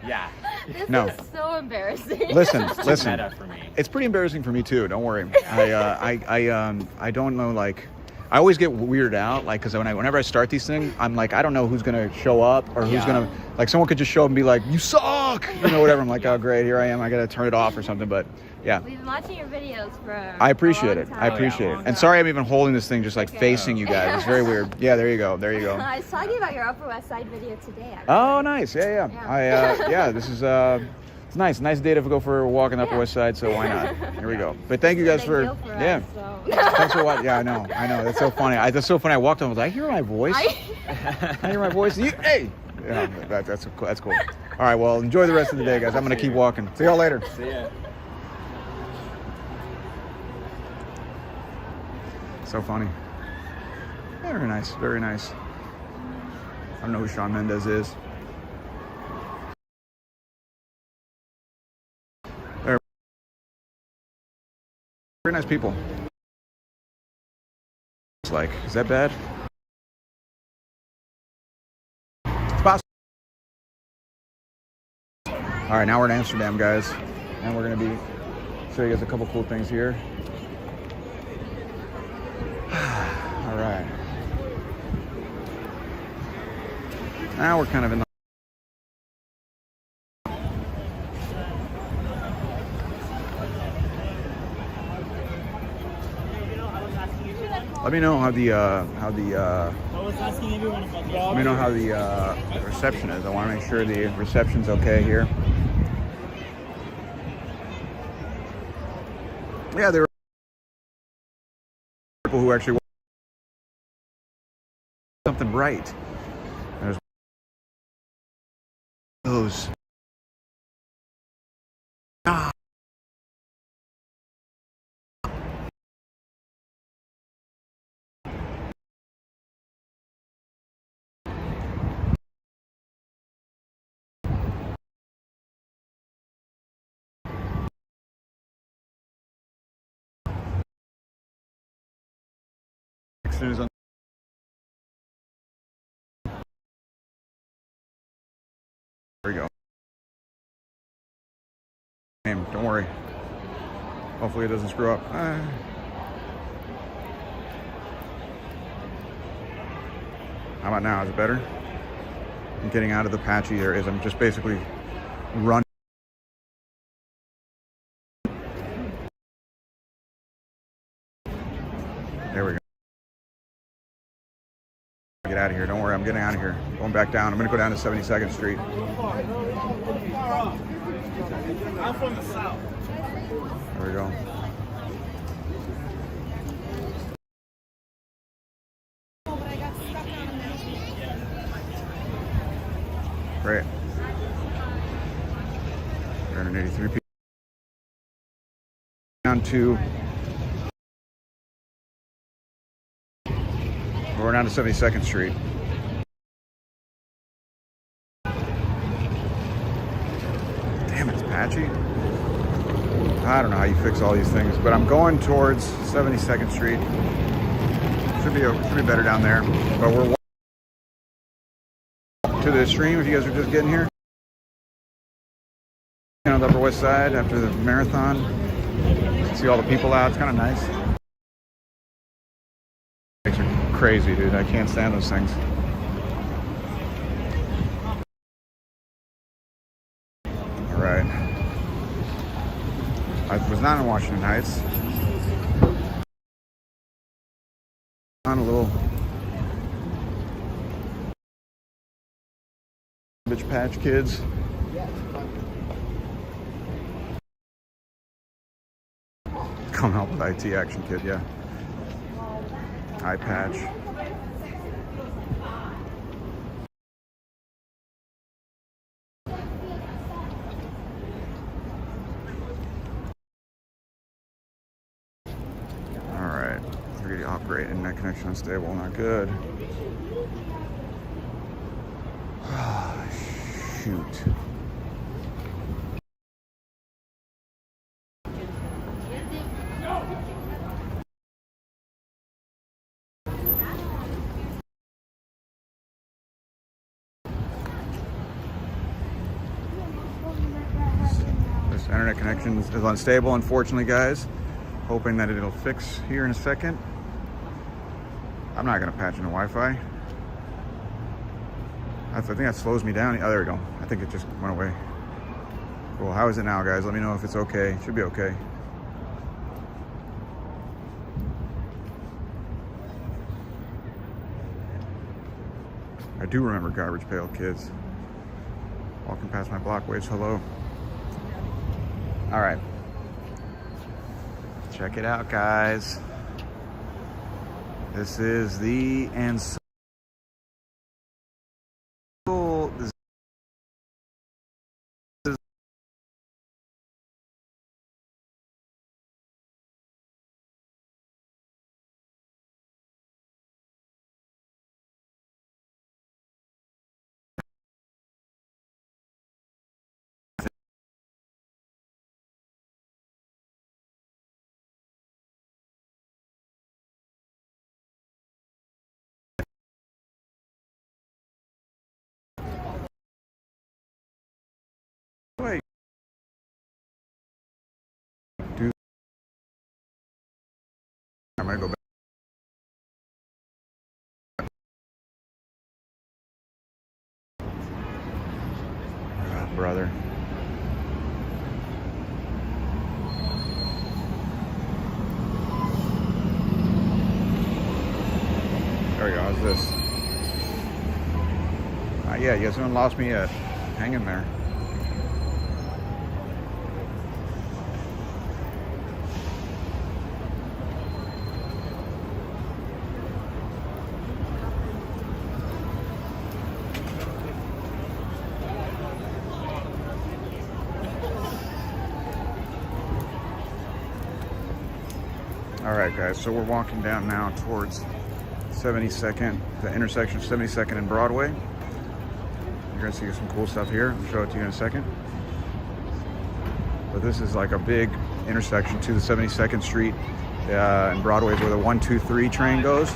yeah. This No. is so embarrassing. Listen. Meta for me. It's pretty embarrassing for me too. Don't worry. I don't know, like, I always get weirded out, like, because whenever I start these things, I'm like, I don't know who's gonna show up or who's gonna, like, someone could just show up and be like, you suck, whatever. I'm like, oh great, here I am. I gotta turn it off or something. But yeah, We've been watching your videos for I appreciate a it. long I time. appreciate it. Long And time. sorry, I'm even holding this thing just like facing you guys. It's very weird. Yeah, there you go. I was talking about your Upper West Side video today. Actually. Oh, nice. Yeah. This is it's nice day to go for a walk on the Upper West Side. So why not? Here we go. But thank you guys for Us, so. Thanks for watching. Yeah, I know. That's so funny. That's so funny. I walked on. I was like, I hear my voice. I hear my voice. Hey. Yeah, that's cool. All right. Well, enjoy the rest of the day, guys. I'm gonna keep walking. See y'all later. See ya. So funny. Very nice. Very nice. I don't know who Shawn Mendes is. They're very nice people. It's like, is that bad? It's possible. All right, now we're in Amsterdam, guys, and we're gonna show you guys a couple cool things here. All right. Now we're kind of in the let me know how the reception is. I want to make sure the reception's okay here. Yeah, there were people who actually something bright. There's those. As soon as I'm there we go. Don't worry. Hopefully it doesn't screw up. How about now? Is it better? I'm getting out of the patchy areas. I'm just basically running. There we go. Get out of here. Don't worry. I'm getting out of here. Going back down. I'm going to go down to 72nd Street. I'm from the South. There we go. Great. 383 people. Down to. We're down to 72nd Street. Damn, it's patchy. I don't know how you fix all these things, but I'm going towards 72nd Street. Should be better down there. But we're to the stream if you guys are just getting here. On the Upper West Side after the marathon. See all the people out. It's kind of nice. Things are crazy, dude. I can't stand those things. All right. I was not in Washington Heights. On a little bitch patch kids. Come help with IT Action Kid, yeah. Eye patch. Oh, great. Internet connection unstable. Not good. Shoot. This internet connection is unstable, unfortunately, guys. Hoping that it'll fix here in a second. I'm not gonna patch into Wi-Fi. I think that slows me down. Oh, there we go. I think it just went away. Cool. How is it now, guys? Let me know if it's okay. It should be okay. I do remember Garbage Pail Kids. Walking past my block waves hello. All right. Check it out, guys. This is the Ensemble. Wait. Do I might go back. Oh, brother. There we go. How's this? Yeah, you guys haven't lost me yet. Hang in there. All right, guys, so we're walking down now towards 72nd, the intersection of 72nd and Broadway. You're gonna see some cool stuff here. I'll show it to you in a second. But this is like a big intersection to the 72nd Street and Broadway is where the 123 train goes.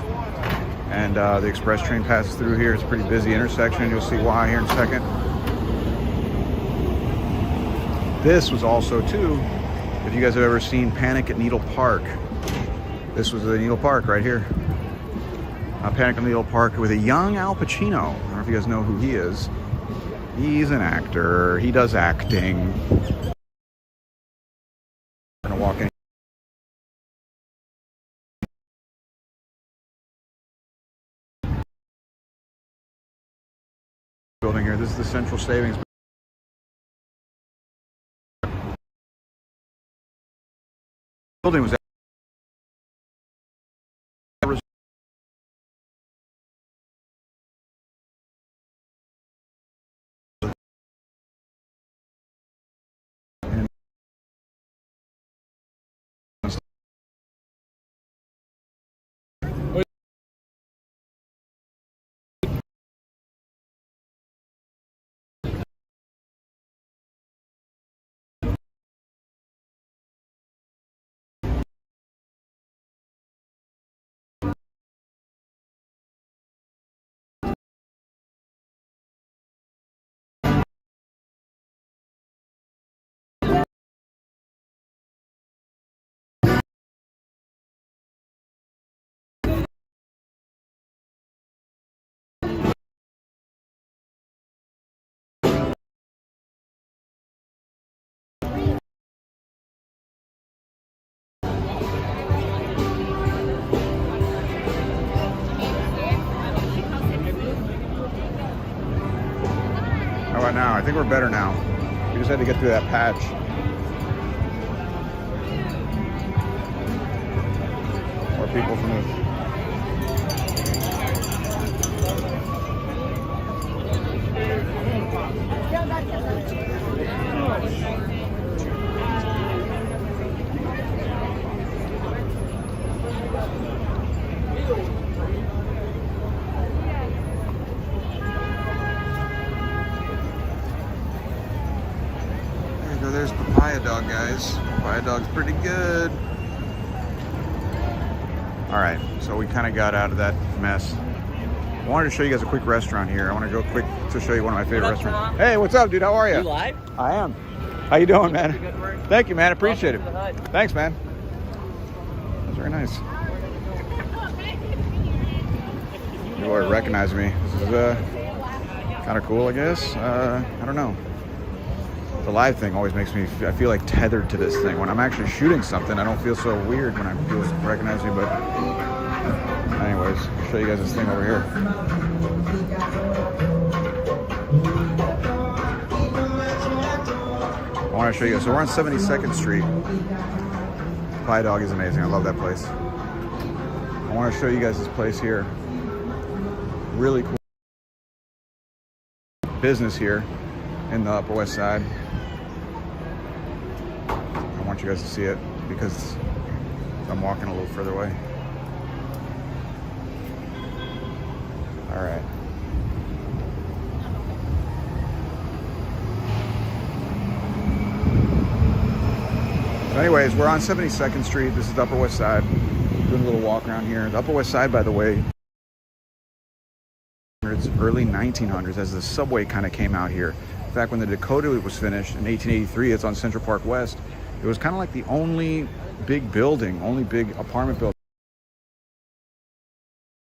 And the express train passes through here. It's a pretty busy intersection. You'll see why here in a second. This was also, too, if you guys have ever seen Panic at Needle Park, this was the Needle Park right here. Panic at Needle Park with a young Al Pacino. I don't know if you guys know who he is. He's an actor. He does acting. I'm gonna walk in. Building here. This is the Central Savings. Building was How about now? I think we're better now. We just had to get through that patch. More people from this. Dog, guys. Pie Dog's pretty good. All right, so we kind of got out of that mess. I wanted to show you guys a quick restaurant here. I want to go quick to show you one of my favorite restaurants. Tom? Hey, what's up, dude? How are you? You live? I am. How you doing, man? Thank you, man. Appreciate it. Thanks, man. That's very nice. You already recognize me. This is kind of cool, I guess. I don't know. The live thing always makes me, I feel like tethered to this thing. When I'm actually shooting something, I don't feel so weird when people recognize me, but anyways, I'll show you guys this thing over here. I want to show you, so we're on 72nd Street. Pie Dog is amazing. I love that place. I want to show you guys this place here. Really cool business here in the Upper West Side. I want you guys to see it because I'm walking a little further away. All right. So anyways, we're on 72nd Street. This is the Upper West Side. Doing a little walk around here. The Upper West Side, by the way, early 1900s, as the subway kind of came out here. In fact, when the Dakota was finished in 1883, it's on Central Park West. It was kind of like the only big building, only big apartment building.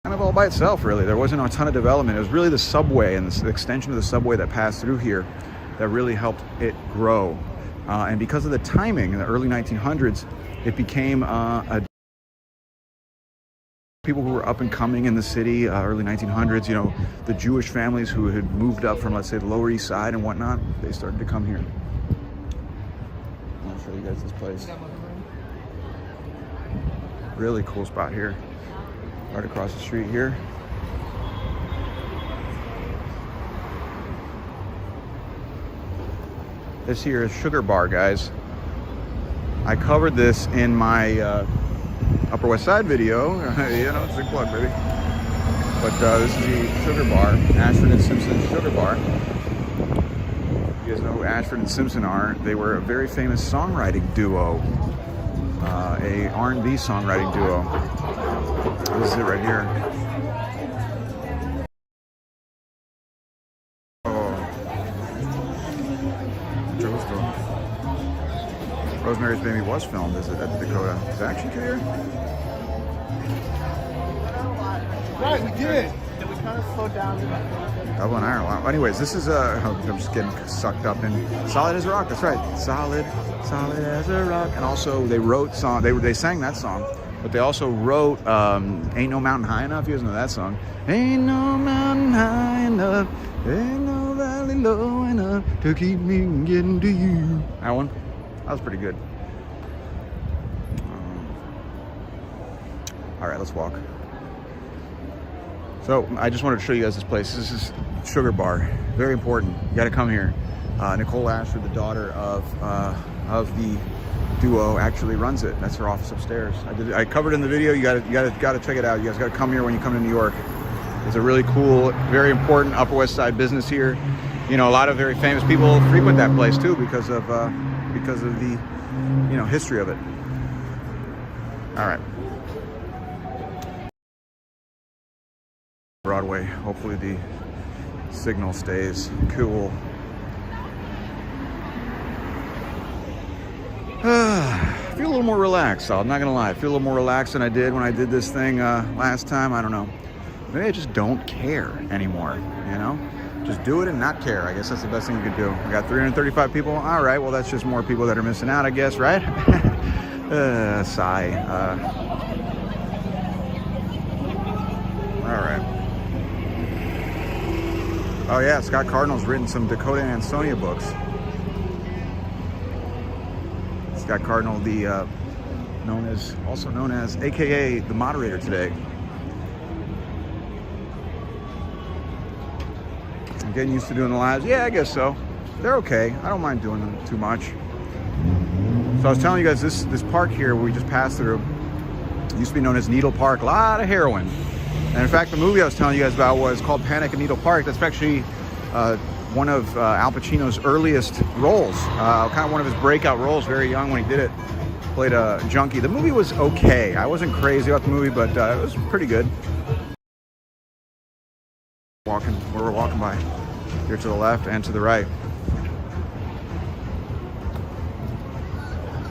Kind of all by itself, really. There wasn't a ton of development. It was really the subway and the extension of the subway that passed through here that really helped it grow. And because of the timing in the early 1900s, it became people who were up and coming in the city, early 1900s, you know, the Jewish families who had moved up from, let's say, the Lower East Side and whatnot, they started to come here. I'll show you guys this place. Really cool spot here. Right across the street here. This here is Sugar Bar, guys. I covered this in my Upper West Side video. You know, it's a big plug, baby. But this is the Sugar Bar, Ashford and Simpson Sugar Bar. You guys know who Ashford and Simpson are. They were a very famous songwriting duo, a R&B songwriting duo. This is it right here. Oh, Rosemary's Baby was filmed at the Dakota. Is that actually clear? Right, we did. We kind of slowed down. Dublin, Ireland. Wow. Anyways, this is I'm just getting sucked up in Solid as a Rock. That's right, Solid as a Rock. And also they wrote song. They sang that song, but they also wrote Ain't No Mountain High Enough. You guys know that song? Ain't no mountain high enough, ain't no valley low enough to keep me from getting to you. That one, that was pretty good. All right, let's walk. So I just wanted to show you guys this place. This is Sugar Bar, very important. You got to come here. Nicole Ashford, the daughter of the duo, actually runs it. That's her office upstairs. I covered it in the video. You got to check it out. You guys got to come here when you come to New York. It's a really cool, very important Upper West Side business here. You know, a lot of very famous people frequent that place too because of the history of it. All right. Broadway. Hopefully the signal stays cool. I feel a little more relaxed. I'm not gonna lie. I feel a little more relaxed than I did when I did this thing last time. I don't know. Maybe I just don't care anymore. You know, just do it and not care. I guess that's the best thing you could do. We got 335 people. All right. Well, that's just more people that are missing out, I guess, right? Sigh. All right. Oh yeah, Scott Cardinal's written some Dakota and Ansonia books. Scott Cardinal, also known as AKA the moderator today. I'm getting used to doing the lives. Yeah, I guess so. They're okay. I don't mind doing them too much. So I was telling you guys this park here where we just passed through used to be known as Needle Park. A lot of heroin. And in fact, the movie I was telling you guys about was called Panic at Needle Park. That's actually one of Al Pacino's earliest roles, kind of one of his breakout roles, very young when he did it. Played a junkie. The movie was okay. I wasn't crazy about the movie, but it was pretty good. Where we're walking by, here to the left and to the right.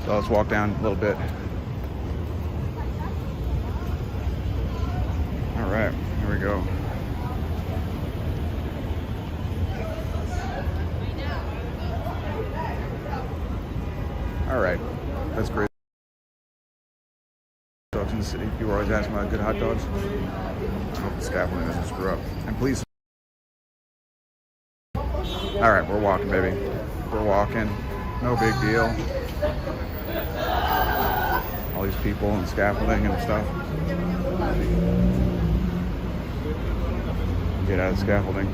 So let's walk down a little bit. All right, here we go. All right, that's great. Dogs in the city. People are always asking about good hot dogs. I hope the scaffolding doesn't screw up. And please. All right, we're walking, baby. We're walking. No big deal. All these people and scaffolding and stuff. Get out of the scaffolding.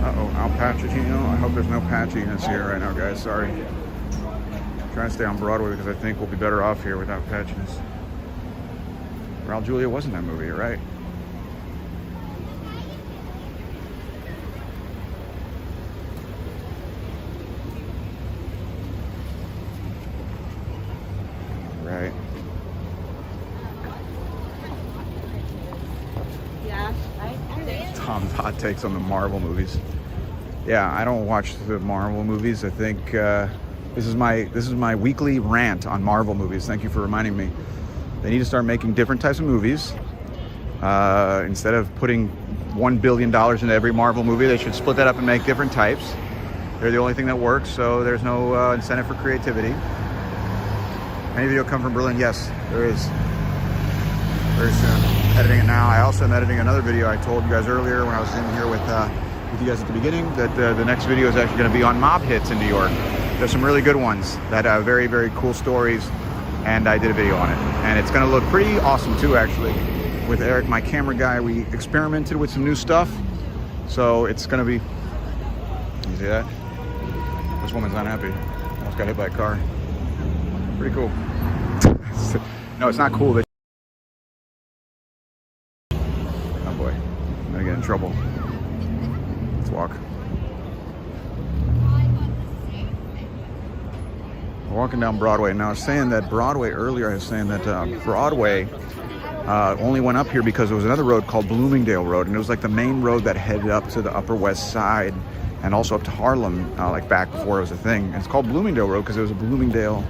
Uh-oh, Al Pacino. I hope there's no patchiness here right now, guys. Sorry. I'm trying to stay on Broadway because I think we'll be better off here without patchiness. Raul Julia was in that movie, you're right. Right. Tom's hot takes on the Marvel movies. Yeah, I don't watch the Marvel movies. I think this is my weekly rant on Marvel movies. Thank you for reminding me. They need to start making different types of movies. Instead of putting $1 billion into every Marvel movie, they should split that up and make different types. They're the only thing that works, so there's no incentive for creativity. Any video come from Berlin? Yes, there is. Very soon. Editing it now. I also am editing another video I told you guys earlier when I was in here with you guys at the beginning that the next video is actually going to be on mob hits in New York. There's some really good ones that have very, very cool stories, and I did a video on it. And it's going to look pretty awesome too, actually. With Eric, my camera guy, we experimented with some new stuff. So it's going to be... You see that? This woman's unhappy. Almost got hit by a car. Pretty cool. No, it's not cool that... Oh boy, I'm gonna get in trouble. Let's walk. We're walking down Broadway. Now I was saying that Broadway earlier, I was saying that Broadway only went up here because there was another road called Bloomingdale Road, and it was like the main road that headed up to the Upper West Side and also up to Harlem, like back before it was a thing. And it's called Bloomingdale Road because it was a Bloomingdale,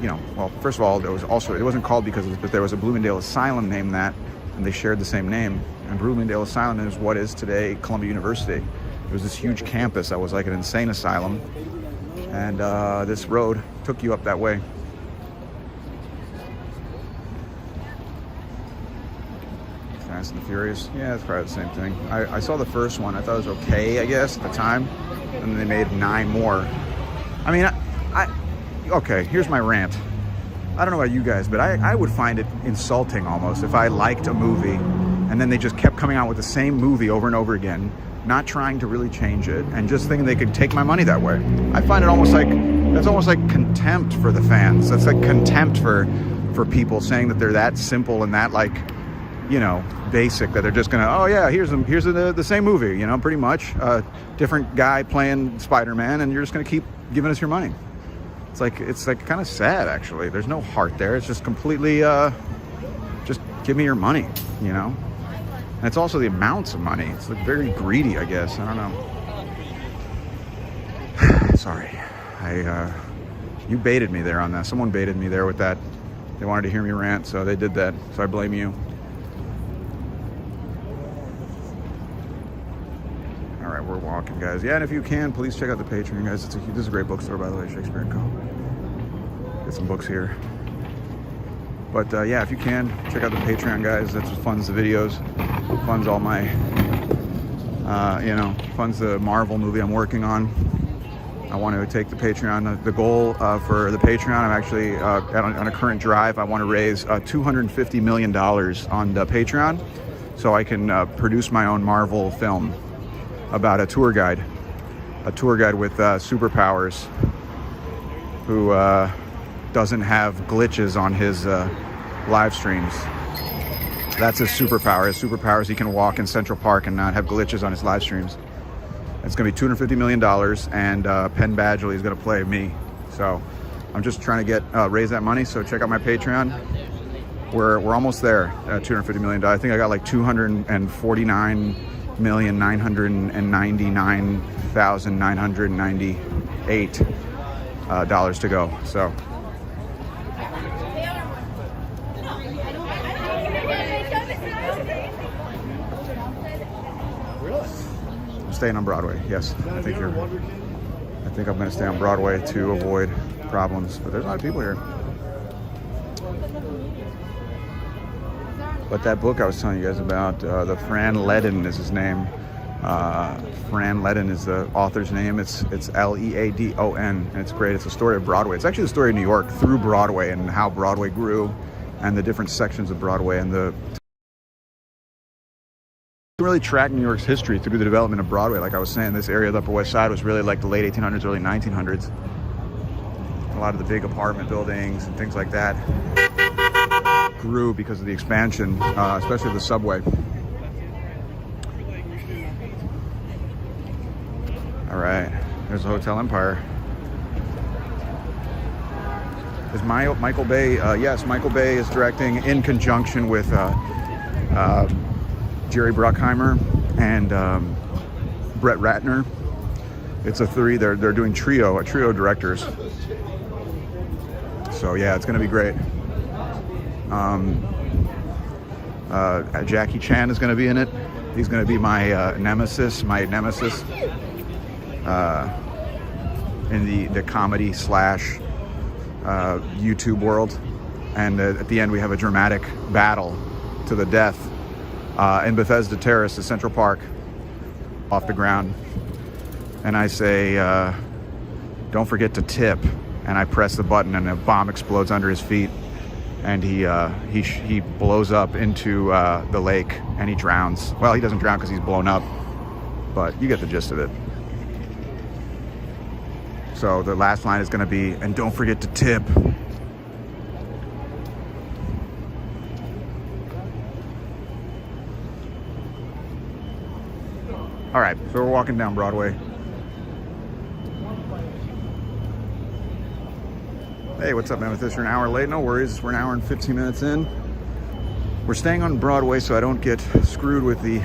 you know, well, first of all, there was also, it wasn't called because of this, but there was a Bloomingdale Asylum named that, and they shared the same name. And Bloomingdale Asylum is what is today Columbia University. It was this huge campus that was like an insane asylum, and this road took you up that way. Fast and the Furious, yeah, it's probably the same thing. I saw the first one. I thought it was okay, I guess, at the time, and then they made 9 more. I mean, okay, here's my rant. I don't know about you guys, but I would find it insulting almost if I liked a movie and then they just kept coming out with the same movie over and over again, not trying to really change it and just thinking they could take my money that way. I find it almost like, that's almost like contempt for the fans. That's like contempt for people saying that they're that simple and that, like, you know, basic, that they're just gonna, oh yeah, here's the same movie, you know, pretty much. Different guy playing Spider-Man, and you're just gonna keep giving us your money. It's like kind of sad, actually. There's no heart there. It's just completely, just give me your money, you know? And it's also the amounts of money. It's like very greedy, I guess. I don't know. Sorry. You baited me there on that. Someone baited me there with that. They wanted to hear me rant, so they did that. So I blame you. All right, we're walking, guys. Yeah, and if you can, please check out the Patreon, guys. This is a great bookstore, by the way, Shakespeare & Co. Get some books here. But yeah, if you can, check out the Patreon, guys. That's what funds the videos, funds all my, you know, funds the Marvel movie I'm working on. I want to take the Patreon. The goal for the Patreon, I'm actually on a current drive. I want to raise $250 million on the Patreon so I can produce my own Marvel film about a tour guide with superpowers who doesn't have glitches on his live streams. That's his superpower. His superpower is he can walk in Central Park and not have glitches on his live streams. It's going to be $250 million, and Penn Badgley is going to play me. So I'm just trying to raise that money. So check out my Patreon. We're almost there at $250 million. I think I got like $249,999,998 to go. So. Staying on Broadway, yes. I think I'm going to stay on Broadway to avoid problems. But there's a lot of people here. But that book I was telling you guys about, the Fran Ledden is his name. Fran Ledden is the author's name. It's Leadon, and it's great. It's a story of Broadway. It's actually the story of New York through Broadway and how Broadway grew, and the different sections of Broadway, and really track New York's history through the development of Broadway. Like I was saying, this area of the Upper West Side was really like the late 1800s, early 1900s. A lot of the big apartment buildings and things like that grew because of the expansion, especially of the subway. All right, there's the Hotel Empire. Is Michael Bay? Yes, Michael Bay is directing in conjunction with Jerry Bruckheimer and Brett Ratner. It's a three. They're doing a trio directors. So yeah, it's going to be great. Jackie Chan is going to be in it. He's going to be my nemesis in the comedy / YouTube world. And at the end, we have a dramatic battle to the death in Bethesda Terrace at Central Park, off the ground. And I say, don't forget to tip. And I press the button and a bomb explodes under his feet. And he blows up into the lake and he drowns. Well, he doesn't drown because he's blown up, but you get the gist of it. So the last line is going to be, and don't forget to tip. All right, so we're walking down Broadway. Hey, what's up, man? With this, you're an hour late. No worries. We're an hour and 15 minutes in. We're staying on Broadway so I don't get screwed with the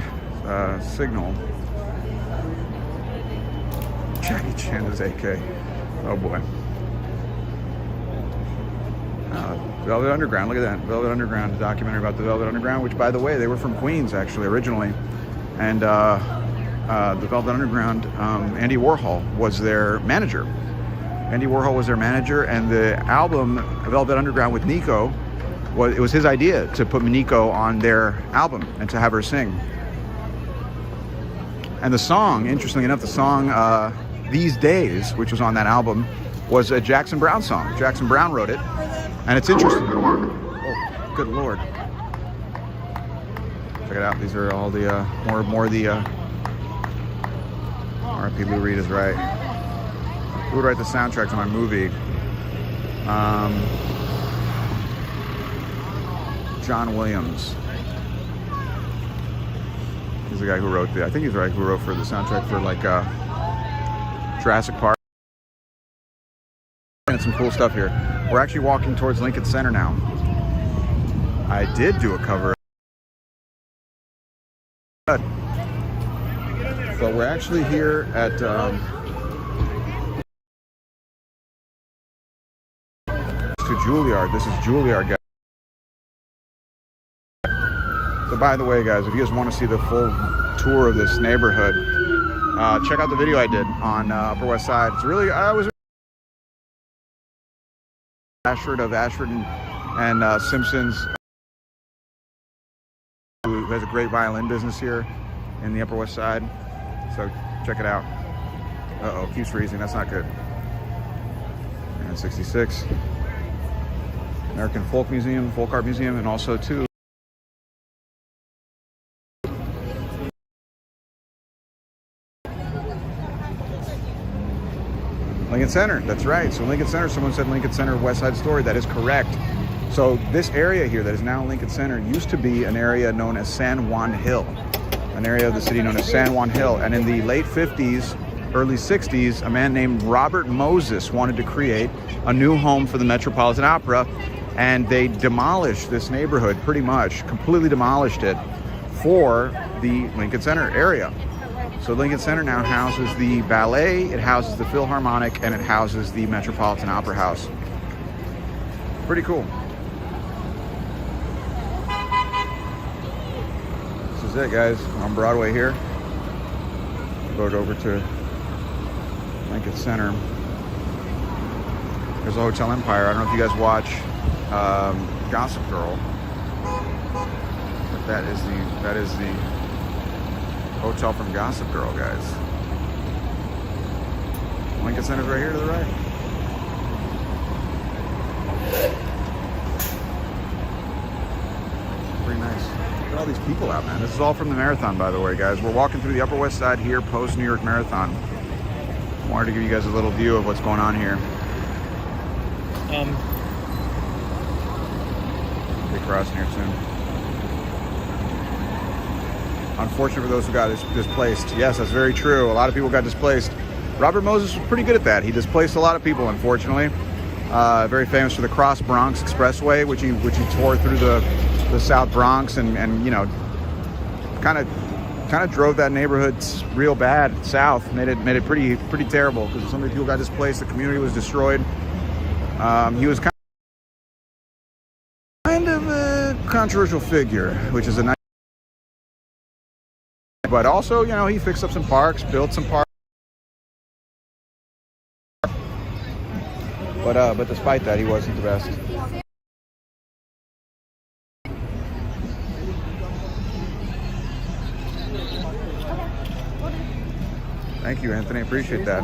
signal. Jackie Chan is AK. Oh boy. Velvet Underground. Look at that. Velvet Underground, a documentary about the Velvet Underground, which, by the way, they were from Queens, actually, originally. And the Velvet Underground, Andy Warhol was their manager. And the album Velvet Underground with Nico, it was his idea to put Nico on their album and to have her sing. And the song, interestingly enough, These Days, which was on that album, was a Jackson Browne song. Jackson Browne wrote it, and it's interesting. Oh, good Lord. Check it out. These are all the, more of the, R.I.P. Lou Reed is right. Who would write the soundtrack to my movie? John Williams. He's the guy who wrote I think he's right, who wrote for the soundtrack for like Jurassic Park. And some cool stuff here. We're actually walking towards Lincoln Center now. I did do a cover. But we're actually here at to Juilliard. This is Juilliard, guys. So by the way, guys, if you guys want to see the full tour of this neighborhood, check out the video I did on Upper West Side. It's really, I was Ashford and Simpsons, who has a great violin business here in the Upper West Side. So check it out. Uh-oh, keeps freezing. That's not good. And 66. American Folk Museum, Folk Art Museum, and also too Lincoln Center. That's right. So Lincoln Center, someone said Lincoln Center West Side Story. That is correct. So this area here that is now Lincoln Center used to be an area known as San Juan Hill, an area of the city known as San Juan Hill. And in the late 50s, early 60s, a man named Robert Moses wanted to create a new home for the Metropolitan Opera, and they demolished this neighborhood, pretty much, completely demolished it for the Lincoln Center area. So Lincoln Center now houses the ballet, it houses the Philharmonic, and it houses the Metropolitan Opera House. Pretty cool. This is it, guys. On Broadway here. Go over to Lincoln Center. There's a Hotel Empire. I don't know if you guys watch Gossip Girl, but that is the hotel from Gossip Girl, guys. Lincoln Center's right here to the right. Pretty nice. Look at all these people out, man. This is all from the marathon, by the way, guys. We're walking through the Upper West Side here, post New York Marathon. Wanted to give you guys a little view of what's going on here. Be crossing here soon. Unfortunate for those who got displaced. Yes, that's very true. A lot of people got displaced. Robert Moses was pretty good at that. He displaced a lot of people, unfortunately. Very famous for the Cross Bronx Expressway, which he tore through the South Bronx and you know, kind of drove that neighborhood real bad south. Made it pretty terrible because so many people got displaced. The community was destroyed. He was kind of a controversial figure, which is a nice. But also, you know, he fixed up some parks, built some parks. But despite that, he wasn't the best. Thank you, Anthony. Appreciate that.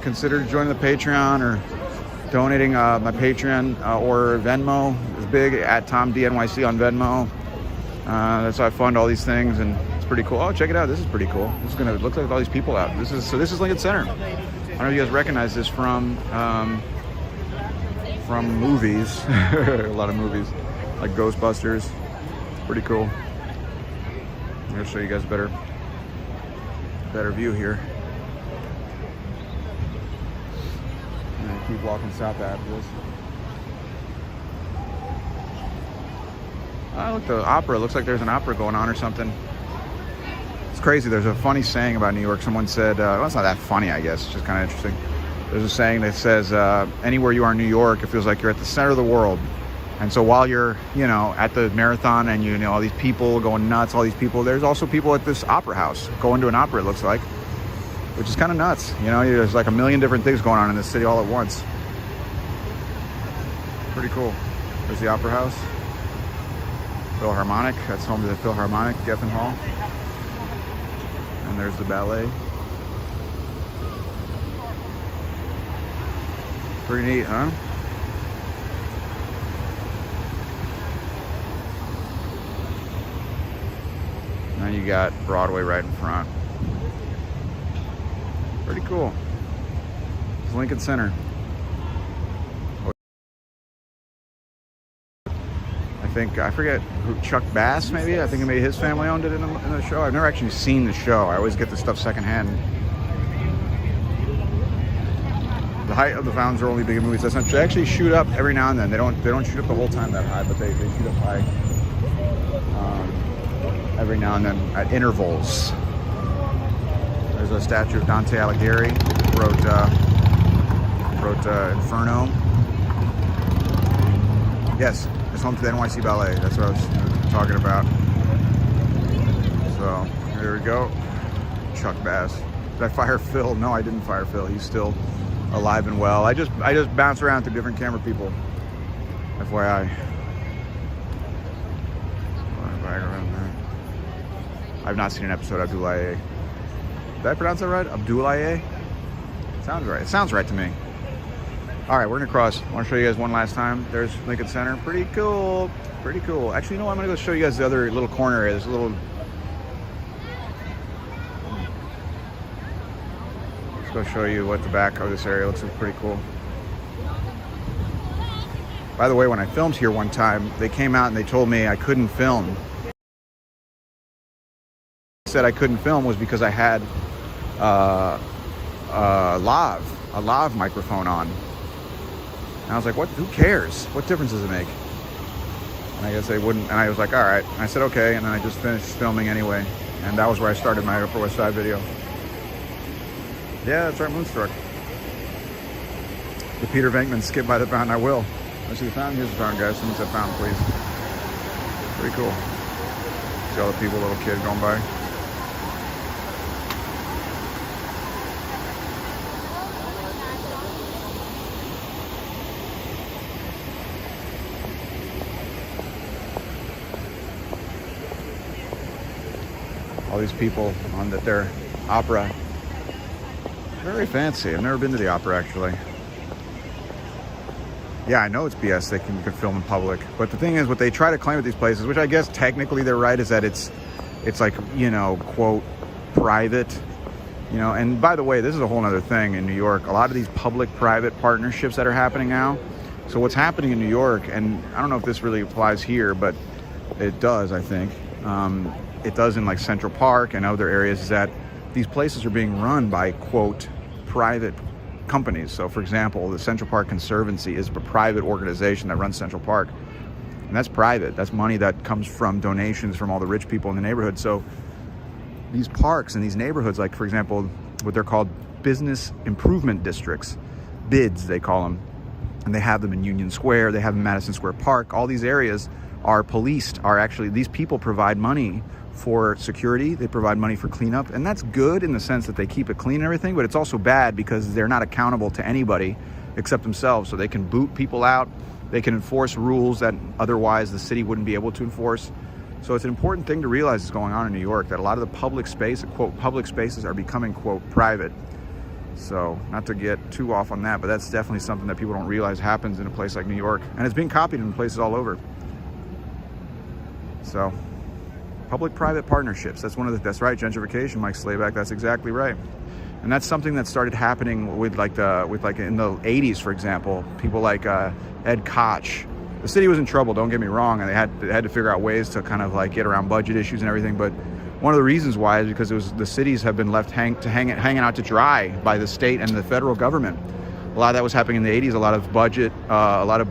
Consider joining the Patreon or donating. My Patreon or Venmo is big, at Tom D NYC on Venmo. That's how I fund all these things, and it's pretty cool. Oh, check it out. This is pretty cool. This is gonna look like all these people out. This is Lincoln Center. I don't know if you guys recognize this from movies. A lot of movies like Ghostbusters. Pretty cool. I'm gonna show you guys a better view here. And keep walking south after this. Oh, look, the opera. Looks like there's an opera going on or something. It's crazy. There's a funny saying about New York. Someone said, well, it's not that funny, I guess. It's just kind of interesting. There's a saying that says, anywhere you are in New York, it feels like you're at the center of the world. And so while you're, you know, at the marathon and, you know, all these people going nuts, all these people, there's also people at this opera house going to an opera, it looks like, which is kind of nuts. You know, there's like a million different things going on in this city all at once. Pretty cool. There's the opera house. Philharmonic, that's home to the Philharmonic, Geffen Hall. And there's the ballet. Pretty neat, huh? And then you got Broadway right in front. Pretty cool. It's Lincoln Center. I forget who, Chuck Bass maybe? I think maybe his family owned it in the show. I've never actually seen the show. I always get the stuff secondhand. The height of the fountains are only big in movies. That's not true. They actually shoot up every now and then. They don't shoot up the whole time that high, but they shoot up high every now and then at intervals. There's a statue of Dante Alighieri, wrote Inferno. Yes. It's home to the NYC Ballet. That's what I was talking about. So here we go. Chuck Bass. Did I fire Phil? No, I didn't fire Phil. He's still alive and well. I just bounce around through different camera people. FYI. I've not seen an episode of Abdoulaye. Did I pronounce that right? Abdoulaye? Sounds right. It sounds right to me. All right, we're gonna cross. I want to show you guys one last time. There's Lincoln Center. Pretty cool. Pretty cool. Actually, you know what? I'm gonna go show you guys the other little corner area. There's a little. Let's go show you what the back of this area looks like. Pretty cool. By the way, when I filmed here one time, they came out and they told me I couldn't film. Said I couldn't film was because I had a lav microphone on. And I was like, what? Who cares? What difference does it make? And I guess they wouldn't. And I was like, all right. And I said, okay. And then I just finished filming anyway. And that was where I started my Upper West Side video. Yeah, that's right, Moonstruck. The Peter Venkman skip by the fountain. I will. Let's see the fountain. Here's the fountain, guys. Someone said fountain, please. Pretty cool. See all the people, little kid going by. All these people on their opera. Very fancy. I've never been to the opera, actually. Yeah, I know it's BS. You can film in public. But the thing is, what they try to claim at these places, which I guess technically they're right, is that it's like, you know, quote, private. You know, and by the way, this is a whole other thing in New York. A lot of these public-private partnerships that are happening now. So what's happening in New York, and I don't know if this really applies here, but it does, I think. It does in like Central Park and other areas, is that these places are being run by, quote, private companies. So for example, the Central Park Conservancy is a private organization that runs Central Park. And that's private. That's money that comes from donations from all the rich people in the neighborhood. So these parks and these neighborhoods, like for example, what they're called business improvement districts, BIDs they call them. And they have them in Union Square, they have them in Madison Square Park. All these areas are policed, these people provide money for security, they provide money for cleanup, and that's good in the sense that they keep it clean and everything, but it's also bad because they're not accountable to anybody except themselves. So they can boot people out, they can enforce rules that otherwise the city wouldn't be able to enforce. So it's an important thing to realize is going on in New York, that a lot of the public space, quote, public spaces are becoming, quote, private. So not to get too off on that, but that's definitely something that people don't realize happens in a place like New York, and it's being copied in places all over. So public-private partnerships, that's right, gentrification, Mike Slayback, that's exactly right. And that's something that started happening with like in the 80s, for example, people like Ed Koch. The city was in trouble, don't get me wrong, and they had to figure out ways to kind of like get around budget issues and everything, but one of the reasons why is because the cities have been left hanging out to dry by the state and the federal government. A lot of that was happening in the 80s. A lot of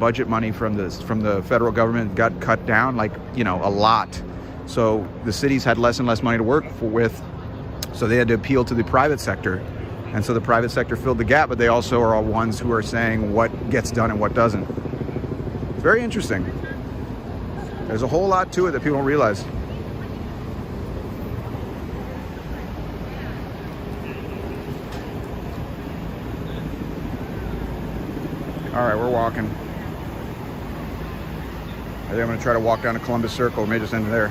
budget money from the federal government got cut down, like, you know, a lot. So the cities had less and less money to work with, so they had to appeal to the private sector. And so the private sector filled the gap, but they also are all ones who are saying what gets done and what doesn't. It's very interesting. There's a whole lot to it that people don't realize. All right, we're walking. I think I'm gonna try to walk down to Columbus Circle. We may just end there.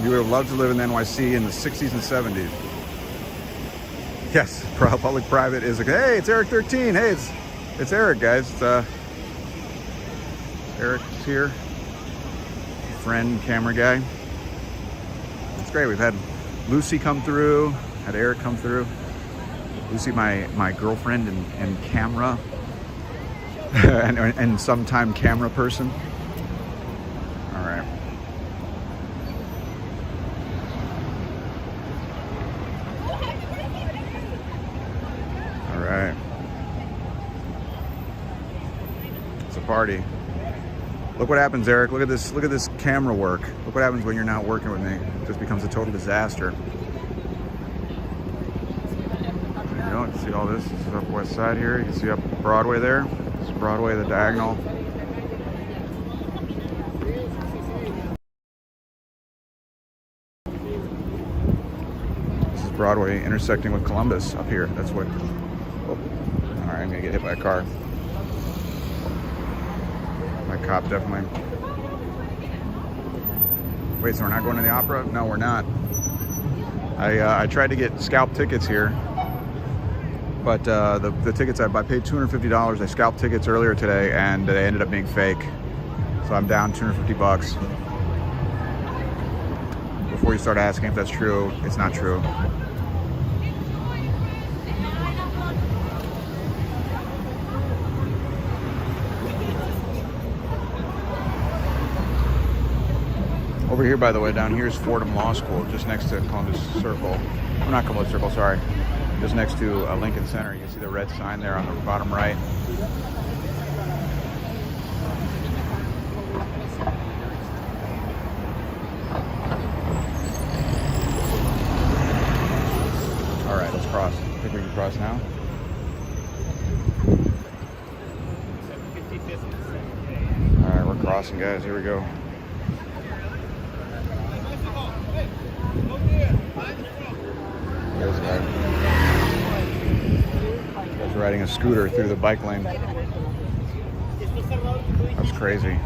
You would have loved to live in NYC in the 60s and 70s. Yes, public-private is like, hey, it's Eric 13. Hey, it's Eric, guys. Eric's here, friend, camera guy. It's great. We've had Lucy come through, had Eric come through. Lucy, my girlfriend and camera, and sometime camera person. All right. All right. It's a party. Look what happens, Eric. Look at this camera work. Look what happens when you're not working with me. It just becomes a total disaster. There you go. You can see all this. This is up West Side here. You can see up Broadway there. This is Broadway, the diagonal. This is Broadway intersecting with Columbus up here. That's what. Oh. All right, I'm gonna get hit by a car. cop, definitely. Wait, so we're not going to the opera? No, we're not. I tried to get scalp tickets here, but the tickets I paid $250. I scalped tickets earlier today, and they ended up being fake. So I'm down $250. Before you start asking if that's true, it's not true. Over here, by the way, down here is Fordham Law School, just next to Columbus Circle. Oh, not Columbus Circle, sorry. Just next to Lincoln Center. You can see the red sign there on the bottom right. All right, let's cross. I think we can cross now. All right, we're crossing, guys. Here we go. There's a guy. He's riding a scooter through the bike lane. That's crazy.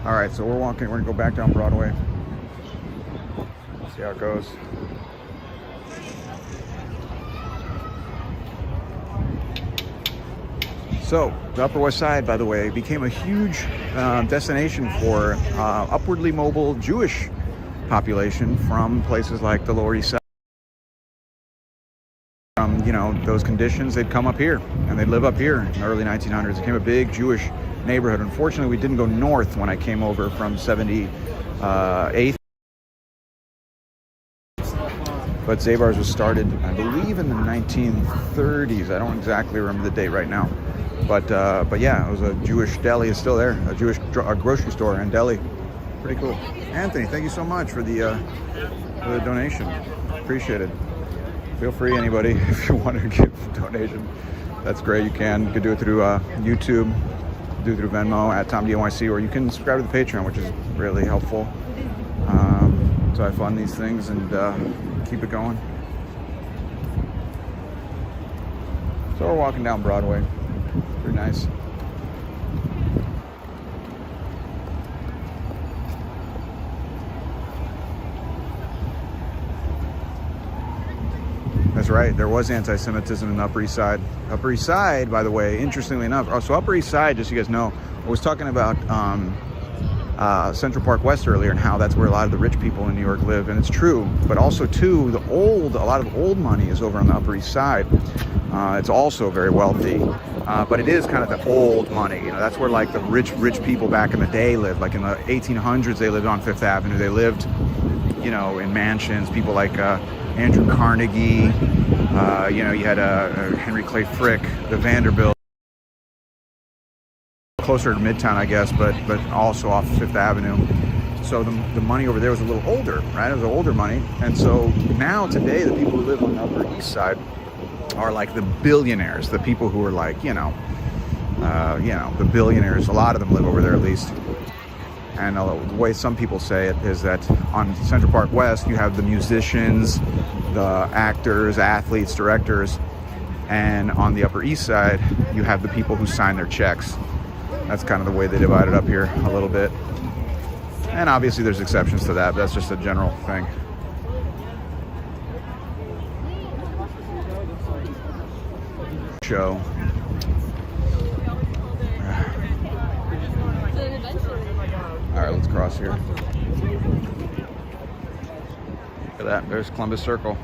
All right, so we're walking. We're gonna go back down Broadway. See how it goes. So, the Upper West Side, by the way, became a huge destination for upwardly mobile Jewish population from places like the Lower East Side. From, you know, those conditions, they'd come up here, and they'd live up here in the early 1900s. It became a big Jewish neighborhood. Unfortunately, we didn't go north when I came over from 78th. But Zabar's was started, I believe, in the 1930s. I don't exactly remember the date right now. But yeah, it was a Jewish deli. It's still there. A Jewish grocery store and deli. Pretty cool. Anthony, thank you so much for the donation. Appreciate it. Feel free, anybody, if you want to give a donation. That's great. You can do it through YouTube, do it through Venmo at TomDNYC, or you can subscribe to the Patreon, which is really helpful. So I fund these things and keep it going. So we're walking down Broadway. Pretty nice. That's right. There was anti-Semitism in the Upper East Side. Upper East Side, by the way, interestingly enough. So Upper East Side, just so you guys know, I was talking about Central Park West earlier and how that's where a lot of the rich people in New York live, and it's true. But also, too, a lot of old money is over on the Upper East Side. It's also very wealthy, but it is kind of the old money. You know, that's where like the rich people back in the day lived. Like in the 1800s, they lived on Fifth Avenue. They lived, you know, in mansions. People like Andrew Carnegie. You know, you had Henry Clay Frick, the Vanderbilt. Closer to Midtown, I guess, but also off Fifth Avenue. So the money over there was a little older, right? It was older money. And so now today, the people who live on the Upper East Side are like the billionaires, the people who are like, you know, the billionaires. A lot of them live over there at least. And the way some people say it is that on Central Park West, you have the musicians, the actors, athletes, directors. And on the Upper East Side, you have the people who sign their checks. That's kind of the way they divide it up here a little bit. And obviously there's exceptions to that, but that's just a general thing. Show. All right, let's cross here. Look at that, there's Columbus Circle.